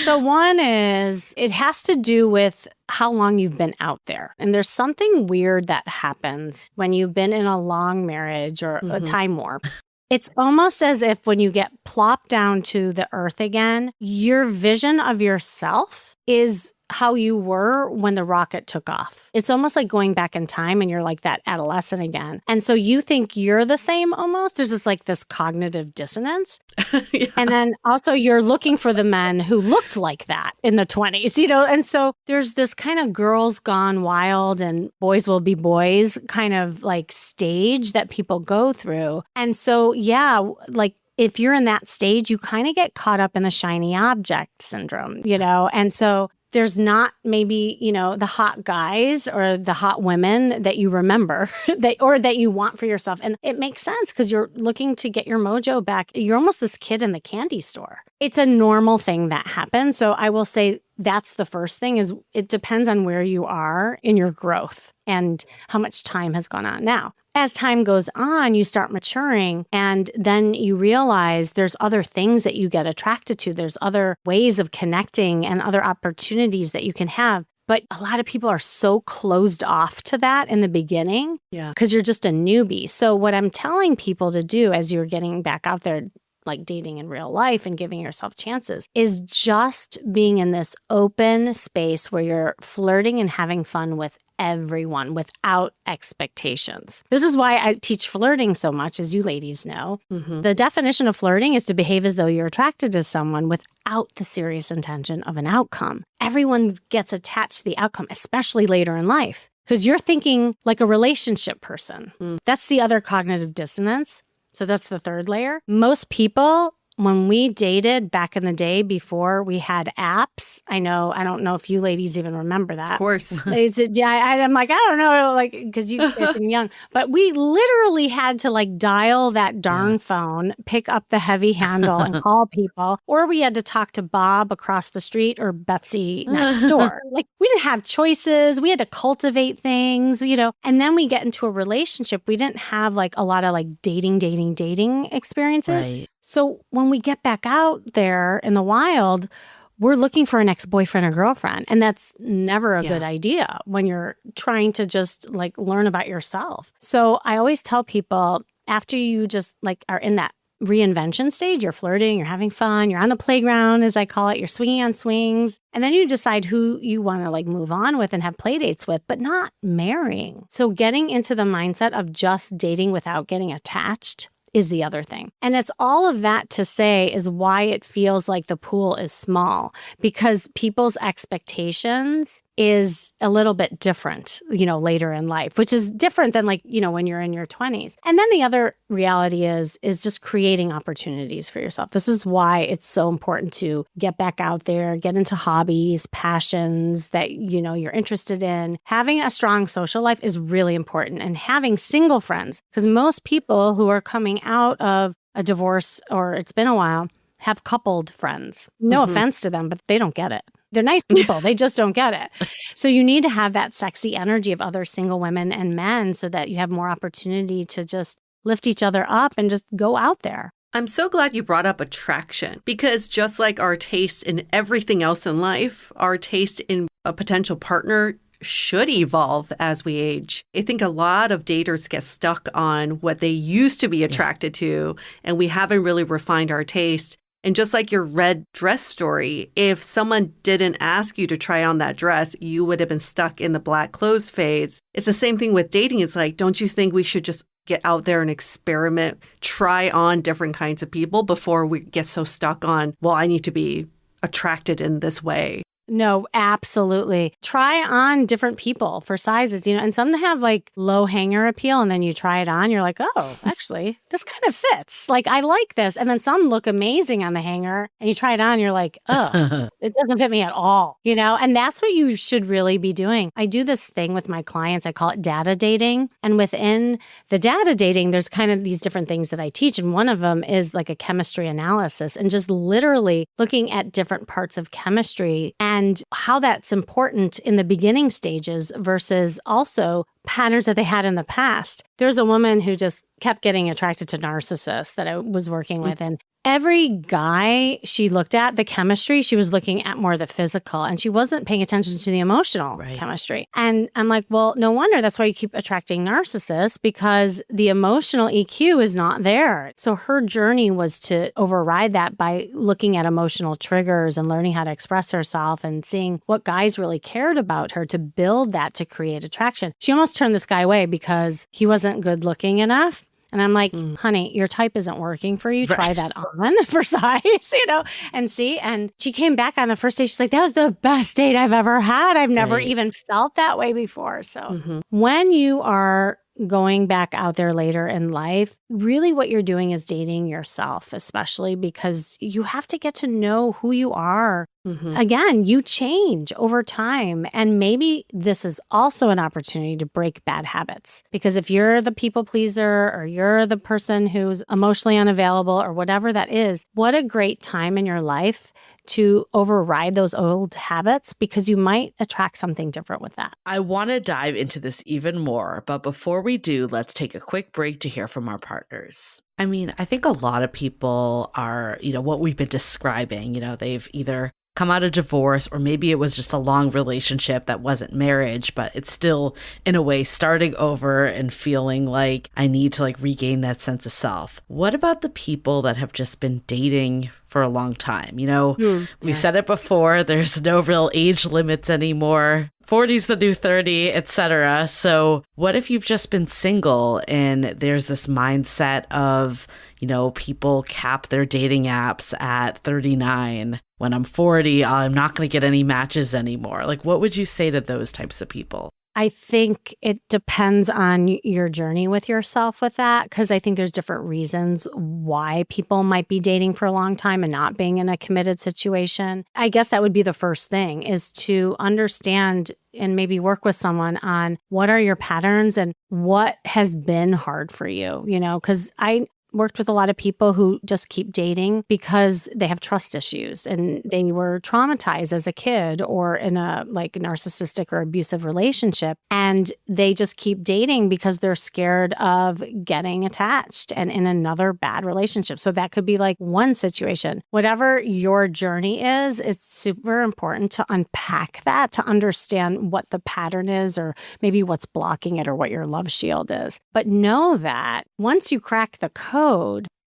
So one is, it has to do with how long you've been out there. And there's something weird that happens when you've been in a long marriage or a time warp. It's almost as if when you get plopped down to the earth again, your vision of yourself is how you were when the rocket took off. It's almost like going back in time and you're like that adolescent again. And so you think you're the same almost. There's just like this cognitive dissonance. And then also you're looking for the men who looked like that in the 20s, you know? And so there's this kind of girls gone wild and boys will be boys kind of like stage that people go through. And so, yeah, like if you're in that stage, you kind of get caught up in the shiny object syndrome, you know? And so there's not maybe, you know, the hot guys or the hot women that you remember that you want for yourself. And it makes sense because you're looking to get your mojo back. You're almost this kid in the candy store. It's a normal thing that happens. So I will say that's the first thing is it depends on where you are in your growth and how much time has gone on. Now, as time goes on, you start maturing and then you realize there's other things that you get attracted to. There's other ways of connecting and other opportunities that you can have. But a lot of people are so closed off to that in the beginning because you're just a newbie. So what I'm telling people to do as you're getting back out there, like dating in real life and giving yourself chances, is just being in this open space where you're flirting and having fun with everyone without expectations. This is why I teach flirting so much, as you ladies know. The definition of flirting is to behave as though you're attracted to someone without the serious intention of an outcome. Everyone gets attached to the outcome, especially later in life. because you're thinking like a relationship person. That's the other cognitive dissonance. So that's the third layer. Most people, when we dated back in the day before we had apps, I don't know if you ladies even remember that. Of course. I'm like, I don't know, like, because you guys seem young, but we literally had to like dial that darn phone, pick up the heavy handle and call people, or we had to talk to Bob across the street or Betsy next door. Like, we didn't have choices. We had to cultivate things, and then we get into a relationship. We didn't have like a lot of like dating experiences. Right. So when we get back out there in the wild, we're looking for an ex-boyfriend or girlfriend. And that's never a good idea when you're trying to just like learn about yourself. So I always tell people, after you just like are in that reinvention stage, you're flirting, you're having fun, you're on the playground, as I call it, you're swinging on swings. And then you decide who you want to like move on with and have play dates with, but not marrying. So getting into the mindset of just dating without getting attached is the other thing. And it's all of that to say is why it feels like the pool is small, because people's expectations is a little bit different, later in life, which is different than like, when you're in your 20s. And then the other reality is just creating opportunities for yourself. This is why it's so important to get back out there, get into hobbies, passions that, you're interested in. Having a strong social life is really important, and having single friends, because most people who are coming out of a divorce or it's been a while have coupled friends. No offense to them, but they don't get it. They're nice people. They just don't get it. So you need to have that sexy energy of other single women and men so that you have more opportunity to just lift each other up and just go out there. I'm so glad you brought up attraction, because just like our taste in everything else in life, our taste in a potential partner should evolve as we age. I think a lot of daters get stuck on what they used to be attracted to, and we haven't really refined our taste. And just like your red dress story, if someone didn't ask you to try on that dress, you would have been stuck in the black clothes phase. It's the same thing with dating. It's like, don't you think we should just get out there and experiment, try on different kinds of people before we get so stuck on, well, I need to be attracted in this way? No, absolutely. Try on different people for sizes, and some have like low hanger appeal, and then you try it on, you're like, oh, actually, this kind of fits. Like, I like this. And then some look amazing on the hanger, and you try it on, you're like, oh, it doesn't fit me at all, and that's what you should really be doing. I do this thing with my clients. I call it data dating. And within the data dating, there's kind of these different things that I teach. And one of them is like a chemistry analysis, and just literally looking at different parts of chemistry and how that's important in the beginning stages versus also patterns that they had in the past. There's a woman who just kept getting attracted to narcissists that I was working with, and every guy she looked at, the chemistry, she was looking at more the physical, and she wasn't paying attention to the emotional chemistry. And I'm like, well, no wonder that's why you keep attracting narcissists, because the emotional EQ is not there. So her journey was to override that by looking at emotional triggers and learning how to express herself and seeing what guys really cared about her to build that to create attraction. She almost turned this guy away because he wasn't good looking enough. And I'm like, honey, your type isn't working for you. Try that on for size, and see. And she came back on the first day. She's like, that was the best date I've ever had. I've never even felt that way before. So when you are going back out there later in life, really what you're doing is dating yourself, especially because you have to get to know who you are. Again, you change over time. And maybe this is also an opportunity to break bad habits. Because if you're the people pleaser, or you're the person who's emotionally unavailable, or whatever that is, what a great time in your life to override those old habits, because you might attract something different with that. I want to dive into this even more, but before we do, let's take a quick break to hear from our partners. I mean, I think a lot of people are, what we've been describing, they've either come out of divorce, or maybe it was just a long relationship that wasn't marriage, but it's still in a way starting over and feeling like I need to regain that sense of self. What about the people that have just been dating for a long time? We said it before, there's no real age limits anymore. 40's the new 30, etc. So what if you've just been single and there's this mindset of, people cap their dating apps at 39. When I'm 40, I'm not going to get any matches anymore. What would you say to those types of people? I think it depends on your journey with yourself with that, because I think there's different reasons why people might be dating for a long time and not being in a committed situation. I guess that would be the first thing, is to understand and maybe work with someone on what are your patterns and what has been hard for you, because I worked with a lot of people who just keep dating because they have trust issues and they were traumatized as a kid or in a like narcissistic or abusive relationship. And they just keep dating because they're scared of getting attached and in another bad relationship. So that could be like one situation. Whatever your journey is, it's super important to unpack that, to understand what the pattern is or maybe what's blocking it or what your love shield is. But know that once you crack the code,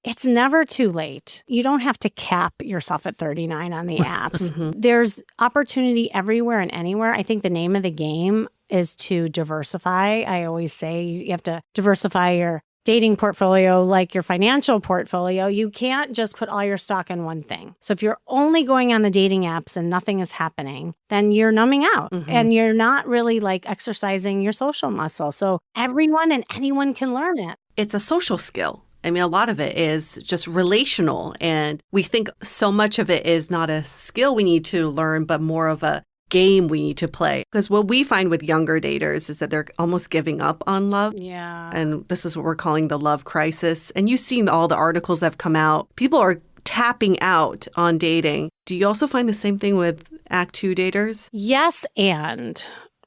it's never too late. You don't have to cap yourself at 39 on the apps. There's opportunity everywhere and anywhere. I think the name of the game is to diversify. I always say you have to diversify your dating portfolio like your financial portfolio. You can't just put all your stock in one thing. So if you're only going on the dating apps and nothing is happening, then you're numbing out and you're not really like exercising your social muscle. So everyone and anyone can learn it. It's a social skill. I mean, a lot of it is just relational. And we think so much of it is not a skill we need to learn, but more of a game we need to play. Because what we find with younger daters is that they're almost giving up on love. Yeah. And this is what we're calling the love crisis. And you've seen all the articles that have come out. People are tapping out on dating. Do you also find the same thing with Act 2 daters? Yes. And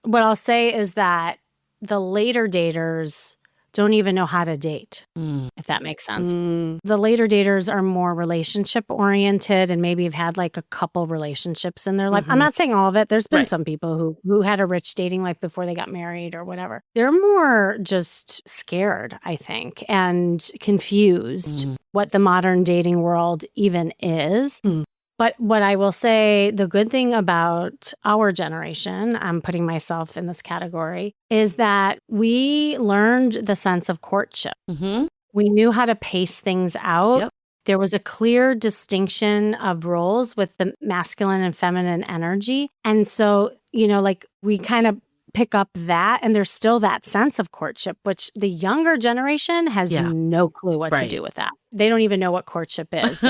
what I'll say is that the later daters don't even know how to date, if that makes sense. The later daters are more relationship oriented and maybe have had like a couple relationships in their life. I'm not saying all of it. There's been some people who had a rich dating life before they got married or whatever. They're more just scared, I think, and confused what the modern dating world even is. But what I will say, the good thing about our generation, I'm putting myself in this category, is that we learned the sense of courtship. We knew how to pace things out. There was a clear distinction of roles with the masculine and feminine energy. And so, like we kind of pick up that, and there's still that sense of courtship, which the younger generation has no clue what to do with that. They don't even know what courtship is.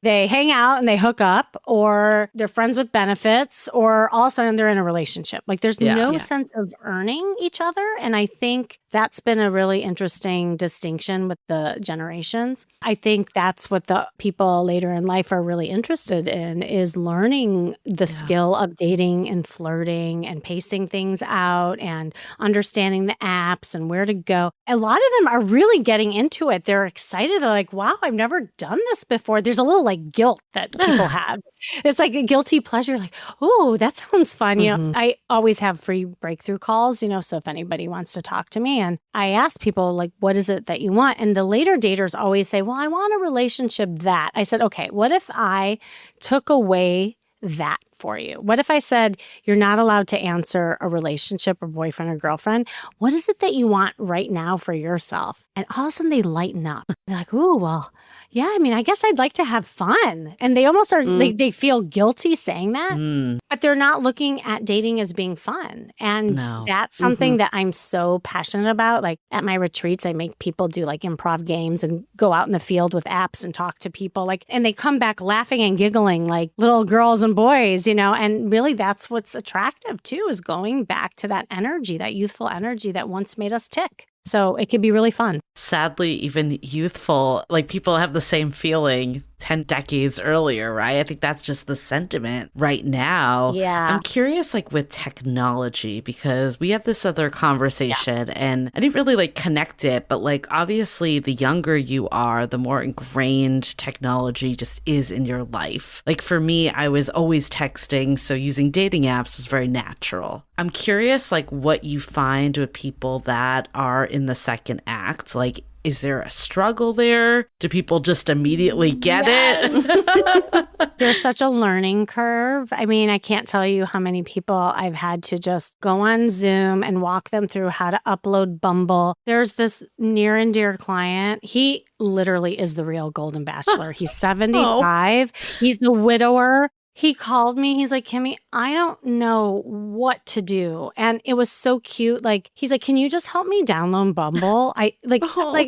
They hang out and they hook up, or they're friends with benefits, or all of a sudden they're in a relationship. Like there's no sense of earning each other. And I think that's been a really interesting distinction with the generations. I think that's what the people later in life are really interested in, is learning the skill of dating and flirting and pacing things out and understanding the apps and where to go. A lot of them are really getting into it. They're excited. They're like, wow, I've never done this before. There's a little like guilt that people have. It's like a guilty pleasure. Like, oh, that sounds fun. I always have free breakthrough calls, so if anybody wants to talk to me, and I ask people like, what is it that you want? And the later daters always say, well, I want a relationship that. I said, okay, what if I took away that for you? What if I said, you're not allowed to answer a relationship or boyfriend or girlfriend? What is it that you want right now for yourself? And all of a sudden they lighten up. They're like, oh, well, yeah, I mean, I guess I'd like to have fun. And they almost are, they feel guilty saying that, but they're not looking at dating as being fun. And that's something that I'm so passionate about. Like at my retreats, I make people do like improv games and go out in the field with apps and talk to people, and they come back laughing and giggling like little girls and boys, and really that's what's attractive too, is going back to that energy, that youthful energy that once made us tick. So it could be really fun. Sadly, even youthful, like people have the same feeling 10 decades earlier, right? I think that's just the sentiment right now. Yeah. I'm curious, like with technology, because we had this other conversation and I didn't really like connect it, but like obviously the younger you are, the more ingrained technology just is in your life. Like for me, I was always texting, so using dating apps was very natural. I'm curious, like what you find with people that are in the second act, like is there a struggle there? Do people just immediately get it? There's such a learning curve. I mean, I can't tell you how many people I've had to just go on Zoom and walk them through how to upload Bumble. There's this near and dear client. He literally is the real Golden Bachelor. He's 75. He's the widower. He called me. He's like, Kimmy, I don't know what to do. And it was so cute. Like, he's like, can you just help me download Bumble?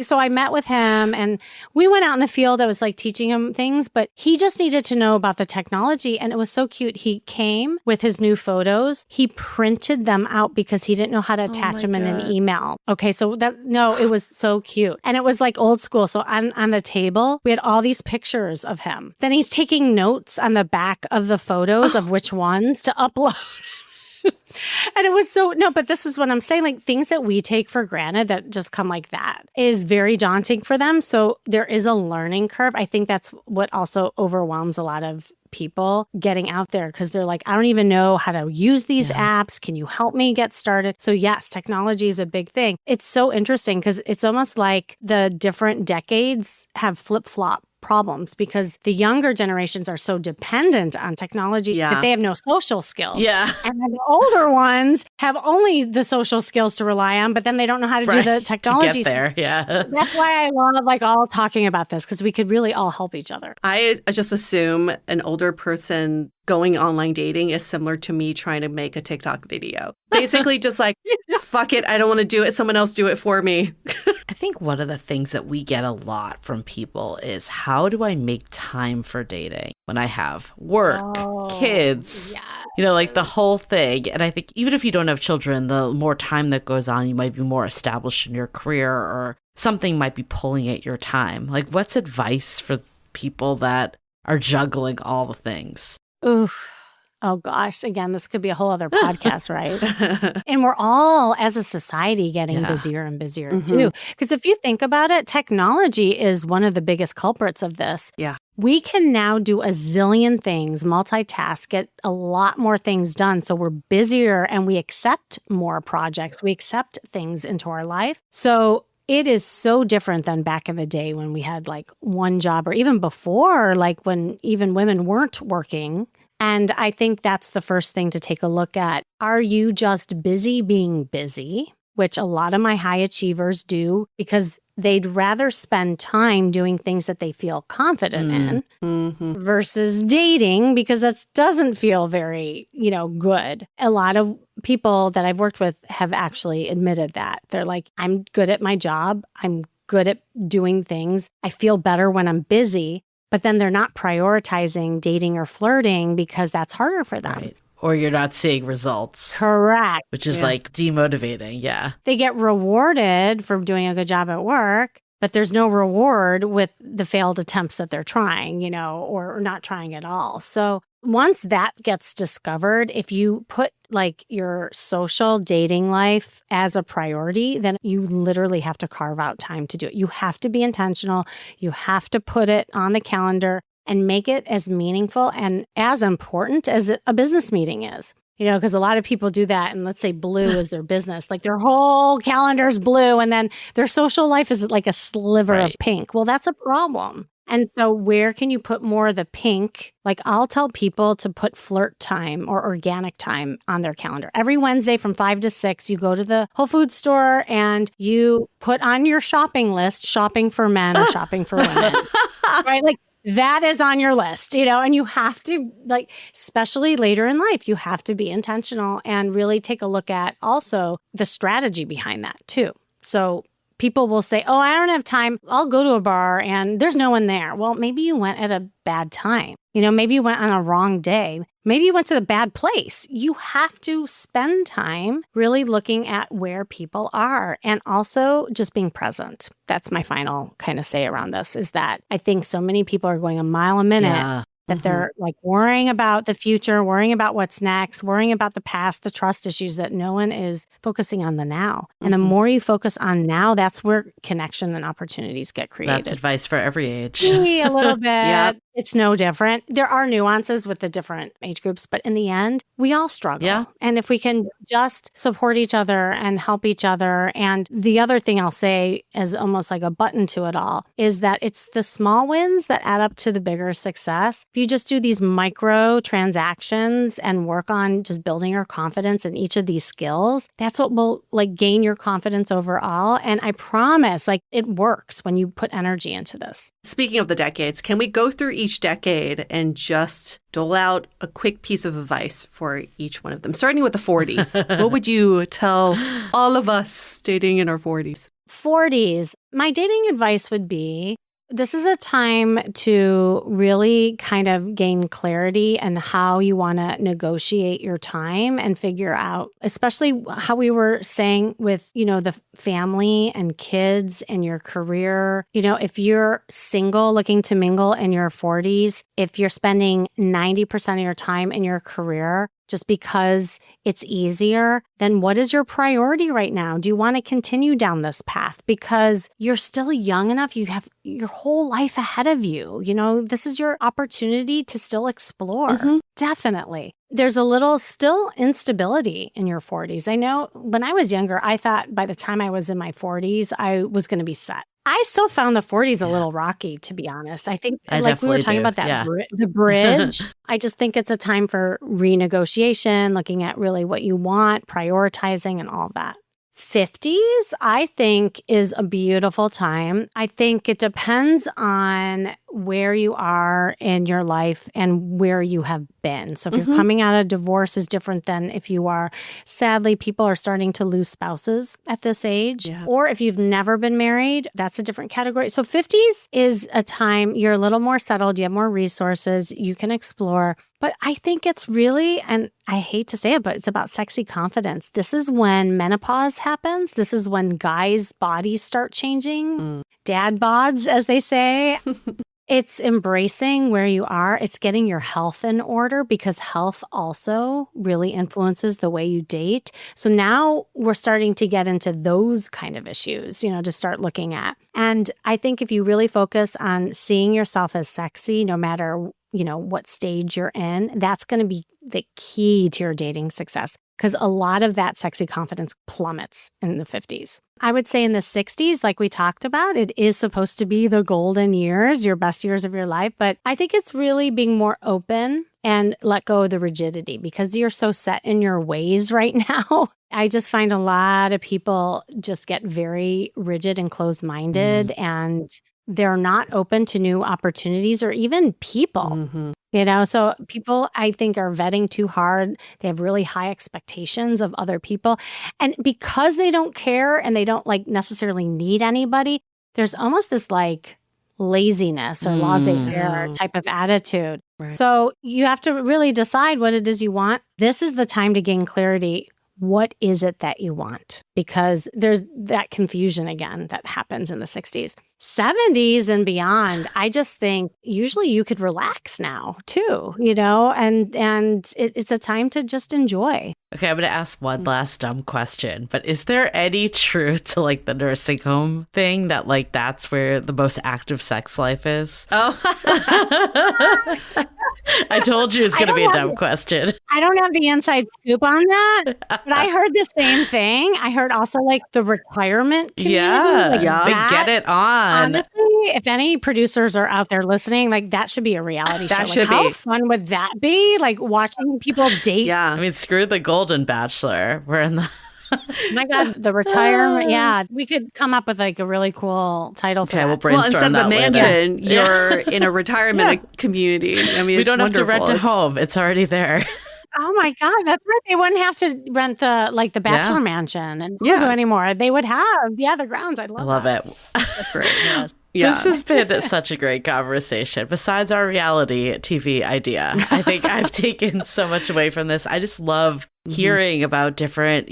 So I met with him and we went out in the field. I was like teaching him things, but he just needed to know about the technology. And it was so cute. He came with his new photos. He printed them out because he didn't know how to attach them in an email. Okay. So it was so cute. And it was like old school. So on the table, we had all these pictures of him. Then he's taking notes on the back of the photos of which ones to upload. And it was but this is what I'm saying. Like things that we take for granted that just come like that is very daunting for them. So there is a learning curve. I think that's what also overwhelms a lot of people getting out there because they're like, I don't even know how to use these apps. Can you help me get started? So yes, technology is a big thing. It's so interesting because it's almost like the different decades have flip-flop problems because the younger generations are so dependent on technology that they have no social skills. Yeah. And then the older ones have only the social skills to rely on, but then they don't know how to do the technology. To get there, yeah. That's why I love like all talking about this because we could really all help each other. I just assume an older person going online dating is similar to me trying to make a TikTok video. Basically just like, fuck it, I don't want to do it. Someone else do it for me. I think one of the things that we get a lot from people is how do I make time for dating when I have work, kids, like the whole thing. And I think even if you don't have children, the more time that goes on, you might be more established in your career or something might be pulling at your time. Like what's advice for people that are juggling all the things? Oof. Oh gosh, again, this could be a whole other podcast, right? And we're all, as a society, getting busier and busier too. Because if you think about it, technology is one of the biggest culprits of this. Yeah. We can now do a zillion things, multitask, get a lot more things done. So we're busier and we accept more projects. We accept things into our life. So it is so different than back in the day when we had like one job or even before, like when even women weren't working. And I think that's the first thing to take a look at. Are you just busy being busy, which a lot of my high achievers do because they'd rather spend time doing things that they feel confident in versus dating because that doesn't feel very, good. A lot of people that I've worked with have actually admitted that. They're like, I'm good at my job. I'm good at doing things. I feel better when I'm busy. But then they're not prioritizing dating or flirting because that's harder for them. Right. Or you're not seeing results. Correct. Which is like demotivating. Yeah. They get rewarded for doing a good job at work, but there's no reward with the failed attempts that they're trying, or not trying at all. So once that gets discovered, if you put like your social dating life as a priority, then you literally have to carve out time to do it. You have to be intentional. You have to put it on the calendar and make it as meaningful and as important as a business meeting is. Because a lot of people do that and let's say blue is their business, like their whole calendar's blue and then their social life is like a sliver of pink. Well, that's a problem. And so where can you put more of the pink? Like I'll tell people to put flirt time or organic time on their calendar. Every Wednesday from 5 to 6, you go to the Whole Foods store and you put on your shopping list, shopping for men or shopping for women, right? Like that is on your list, and you have to especially later in life, you have to be intentional and really take a look at also the strategy behind that too. So people will say, oh, I don't have time. I'll go to a bar and there's no one there. Well, maybe you went at a bad time. Maybe you went on a wrong day. Maybe you went to a bad place. You have to spend time really looking at where people are and also just being present. That's my final kind of say around this is that I think so many people are going a mile a minute. That they're like worrying about the future, worrying about what's next, worrying about the past, the trust issues that no one is focusing on the now. And the more you focus on now, that's where connection and opportunities get created. That's advice for every age. A little bit. Yep. It's no different. There are nuances with the different age groups, but in the end, we all struggle. Yeah. And if we can just support each other and help each other. And the other thing I'll say is almost like a button to it all is that it's the small wins that add up to the bigger success. If you just do these micro transactions and work on just building your confidence in each of these skills, that's what will gain your confidence overall. And I promise it works when you put energy into this. Speaking of the decades, can we go through each decade and just dole out a quick piece of advice for each one of them, starting with the 40s. What would you tell all of us dating in our 40s? 40s. My dating advice would be, this is a time to really kind of gain clarity and how you want to negotiate your time and figure out, especially how we were saying with, the family and kids and your career. If you're single looking to mingle in your 40s, if you're spending 90% of your time in your career just because it's easier, then what is your priority right now? Do you want to continue down this path? Because you're still young enough, you have your whole life ahead of you. This is your opportunity to still explore. Definitely. There's a little still instability in your 40s. I know when I was younger, I thought by the time I was in my 40s, I was going to be set. I still found the 40s a little rocky, to be honest. I think, like we were talking about that, the bridge, I just think it's a time for renegotiation, looking at really what you want, prioritizing and all that. 50s, I think, is a beautiful time. I think it depends on where you are in your life and where you have been. So if you're coming out of divorce is different than if you are. Sadly, people are starting to lose spouses at this age. Yeah. Or if you've never been married, that's a different category. So 50s is a time you're a little more settled, you have more resources, you can explore. But I think it's really, and I hate to say it, but it's about sexy confidence. This is when menopause happens. This is when guys' bodies start changing. Dad bods, as they say. It's embracing where you are. It's getting your health in order because health also really influences the way you date. So now we're starting to get into those kind of issues, to start looking at. And I think if you really focus on seeing yourself as sexy, no matter what stage you're in, that's going to be the key to your dating success because a lot of that sexy confidence plummets in the 50s. I would say in the 60s, like we talked about, it is supposed to be the golden years, your best years of your life. But I think it's really being more open and let go of the rigidity because you're so set in your ways right now. I just find a lot of people just get very rigid and closed-minded and they're not open to new opportunities or even people, so people I think are vetting too hard. They have really high expectations of other people. And because they don't care and they don't necessarily need anybody, there's almost this laziness or laissez-faire type of attitude. Right. So you have to really decide what it is you want. This is the time to gain clarity. What is it that you want? Because there's that confusion again that happens in the 60s. 70s and beyond, I just think usually you could relax now too, and it's a time to just enjoy. Okay, I'm going to ask one last dumb question, but is there any truth to the nursing home thing that that's where the most active sex life is? Oh. I told you it's going to be a dumb question. I don't have the inside scoop on that, but I heard the same thing. I heard also the retirement community. They get it on. Honestly, if any producers are out there listening, that should be a reality show. That should be. How fun would that be? Watching people date. Yeah. I mean, screw the Golden Bachelor. We're in the... My God, the retirement. Yeah, we could come up with a really cool title for that. We'll brainstorm instead that of a mansion, you're in a retirement community. I mean, we don't have to rent a home. It's already there. Oh my God, that's right. They wouldn't have to rent the bachelor mansion and anymore. They would have the grounds. I love it. That's great. Yes. Yeah. This has been such a great conversation. Besides our reality TV idea, I think I've taken so much away from this. I just love hearing about different,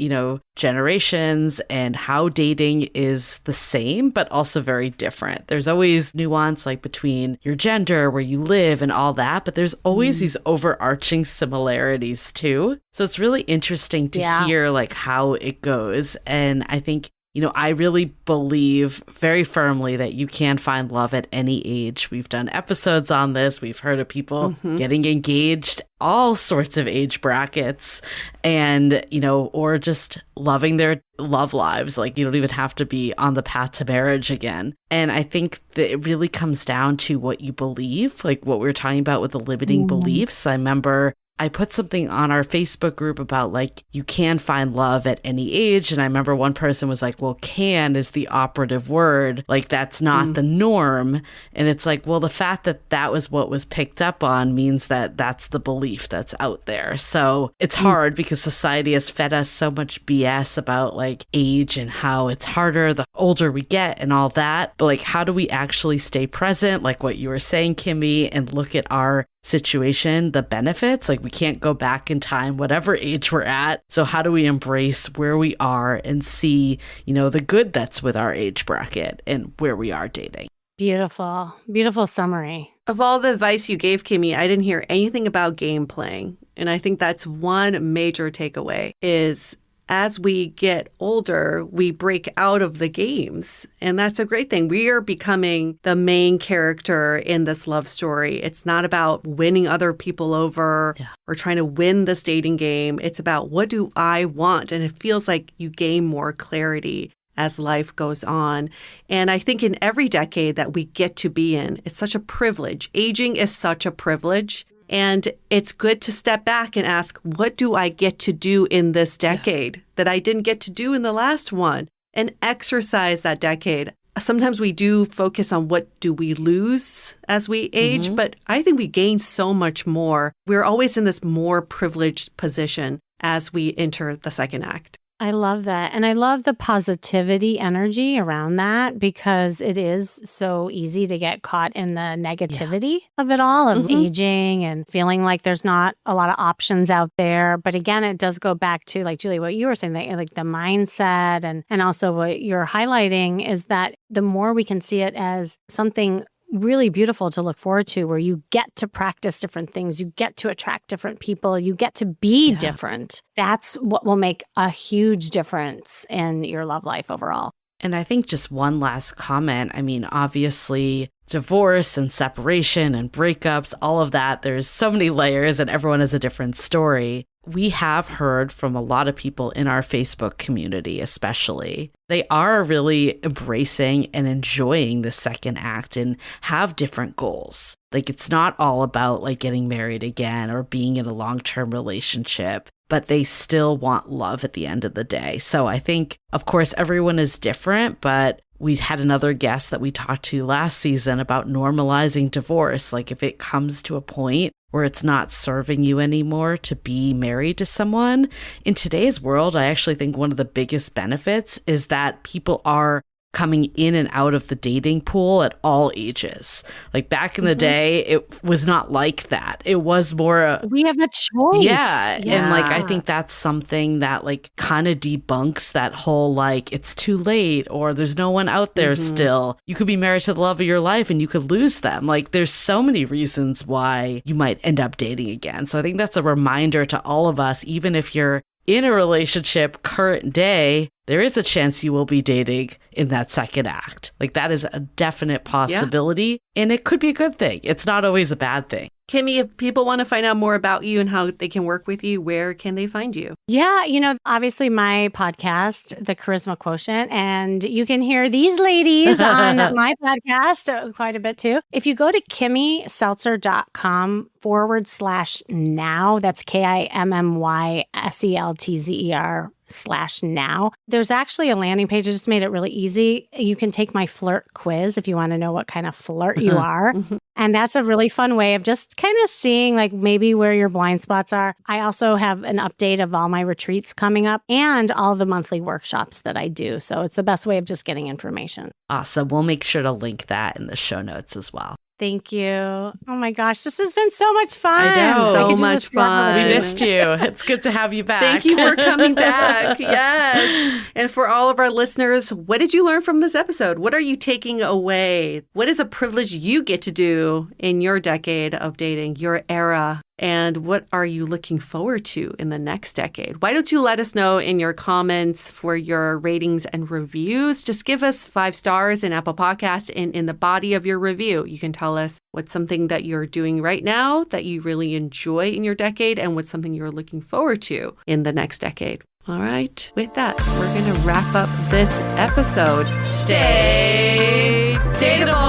generations and how dating is the same, but also very different. There's always nuance between your gender, where you live and all that, but there's always these overarching similarities too. So it's really interesting to hear how it goes. And I think I really believe very firmly that you can find love at any age. We've done episodes on this. We've heard of people getting engaged, all sorts of age brackets, and, or just loving their love lives. You don't even have to be on the path to marriage again. And I think that it really comes down to what you believe, what we were talking about with the limiting beliefs. I remember I put something on our Facebook group about like, you can find love at any age. And I remember one person was like, well, can is the operative word. Like, that's not the norm. And it's like, well, the fact that that was what was picked up on means that that's the belief that's out there. So it's hard because society has fed us so much BS about like age and how it's harder the older we get and all that. But like, how do we actually stay present? Like what you were saying, Kimmy, and look at our situation, the benefits. Like, we can't go back in time, whatever age we're at. So how do we embrace where we are and see, you know, the good that's with our age bracket and where we are dating? Beautiful. Beautiful summary. Of all the advice you gave, Kimmy, I didn't hear anything about game playing. And I think that's one major takeaway is as we get older, we break out of the games. And that's a great thing. We are becoming the main character in this love story. It's not about winning other people over or trying to win this dating game. It's about, what do I want? And it feels like you gain more clarity as life goes on. And I think in every decade that we get to be in, it's such a privilege. Aging is such a privilege. And it's good to step back and ask, what do I get to do in this decade that I didn't get to do in the last one? And exercise that decade. Sometimes we do focus on what do we lose as we age, but I think we gain so much more. We're always in this more privileged position as we enter the second act. I love that. And I love the positivity energy around that because it is so easy to get caught in the negativity of it all, of aging and feeling like there's not a lot of options out there. But again, it does go back to, like, Julie, what you were saying, like the mindset and also what you're highlighting is that the more we can see it as something really beautiful to look forward to, where you get to practice different things, you get to attract different people, you get to be different. That's what will make a huge difference in your love life overall. And I think just one last comment. I mean, obviously, divorce and separation and breakups, all of that, there's so many layers and everyone has a different story. We have heard from a lot of people in our Facebook community, especially. They are really embracing and enjoying the second act and have different goals. Like, it's not all about like getting married again or being in a long-term relationship, but they still want love at the end of the day. So I think, of course, everyone is different, but we had another guest that we talked to last season about normalizing divorce. Like, if it comes to a point where it's not serving you anymore to be married to someone, in today's world, I actually think one of the biggest benefits is that people are coming in and out of the dating pool at all ages. Like, back in the day, it was not like that. It was more we have a choice. Yeah. And like, I think that's something that like kind of debunks that whole like, it's too late or there's no one out there still. You could be married to the love of your life and you could lose them. Like, there's so many reasons why you might end up dating again. So I think that's a reminder to all of us, even if you're in a relationship current day, there is a chance you will be dating in that second act. Like, that is a definite possibility, and it could be a good thing. It's not always a bad thing. Kimmy, if people want to find out more about you and how they can work with you, where can they find you? Yeah, obviously my podcast, The Charisma Quotient, and you can hear these ladies on my podcast quite a bit too. If you go to kimmyseltzer.com/now, that's KIMMYSELTZER/now. There's actually a landing page. I just made it really easy. You can take my flirt quiz if you want to know what kind of flirt you are. And that's a really fun way of just kind of seeing like maybe where your blind spots are. I also have an update of all my retreats coming up and all the monthly workshops that I do. So it's the best way of just getting information. Awesome. We'll make sure to link that in the show notes as well. Thank you. Oh my gosh, this has been so much fun. I know. So much fun. We missed you. It's good to have you back. Thank you for coming back. Yes. And for all of our listeners, what did you learn from this episode? What are you taking away? What is a privilege you get to do in your decade of dating, your era? And what are you looking forward to in the next decade? Why don't you let us know in your comments for your ratings and reviews? Just give us 5 stars in Apple Podcasts, and in the body of your review, you can tell us what's something that you're doing right now that you really enjoy in your decade and what's something you're looking forward to in the next decade. All right. With that, we're going to wrap up this episode. Stay dateable.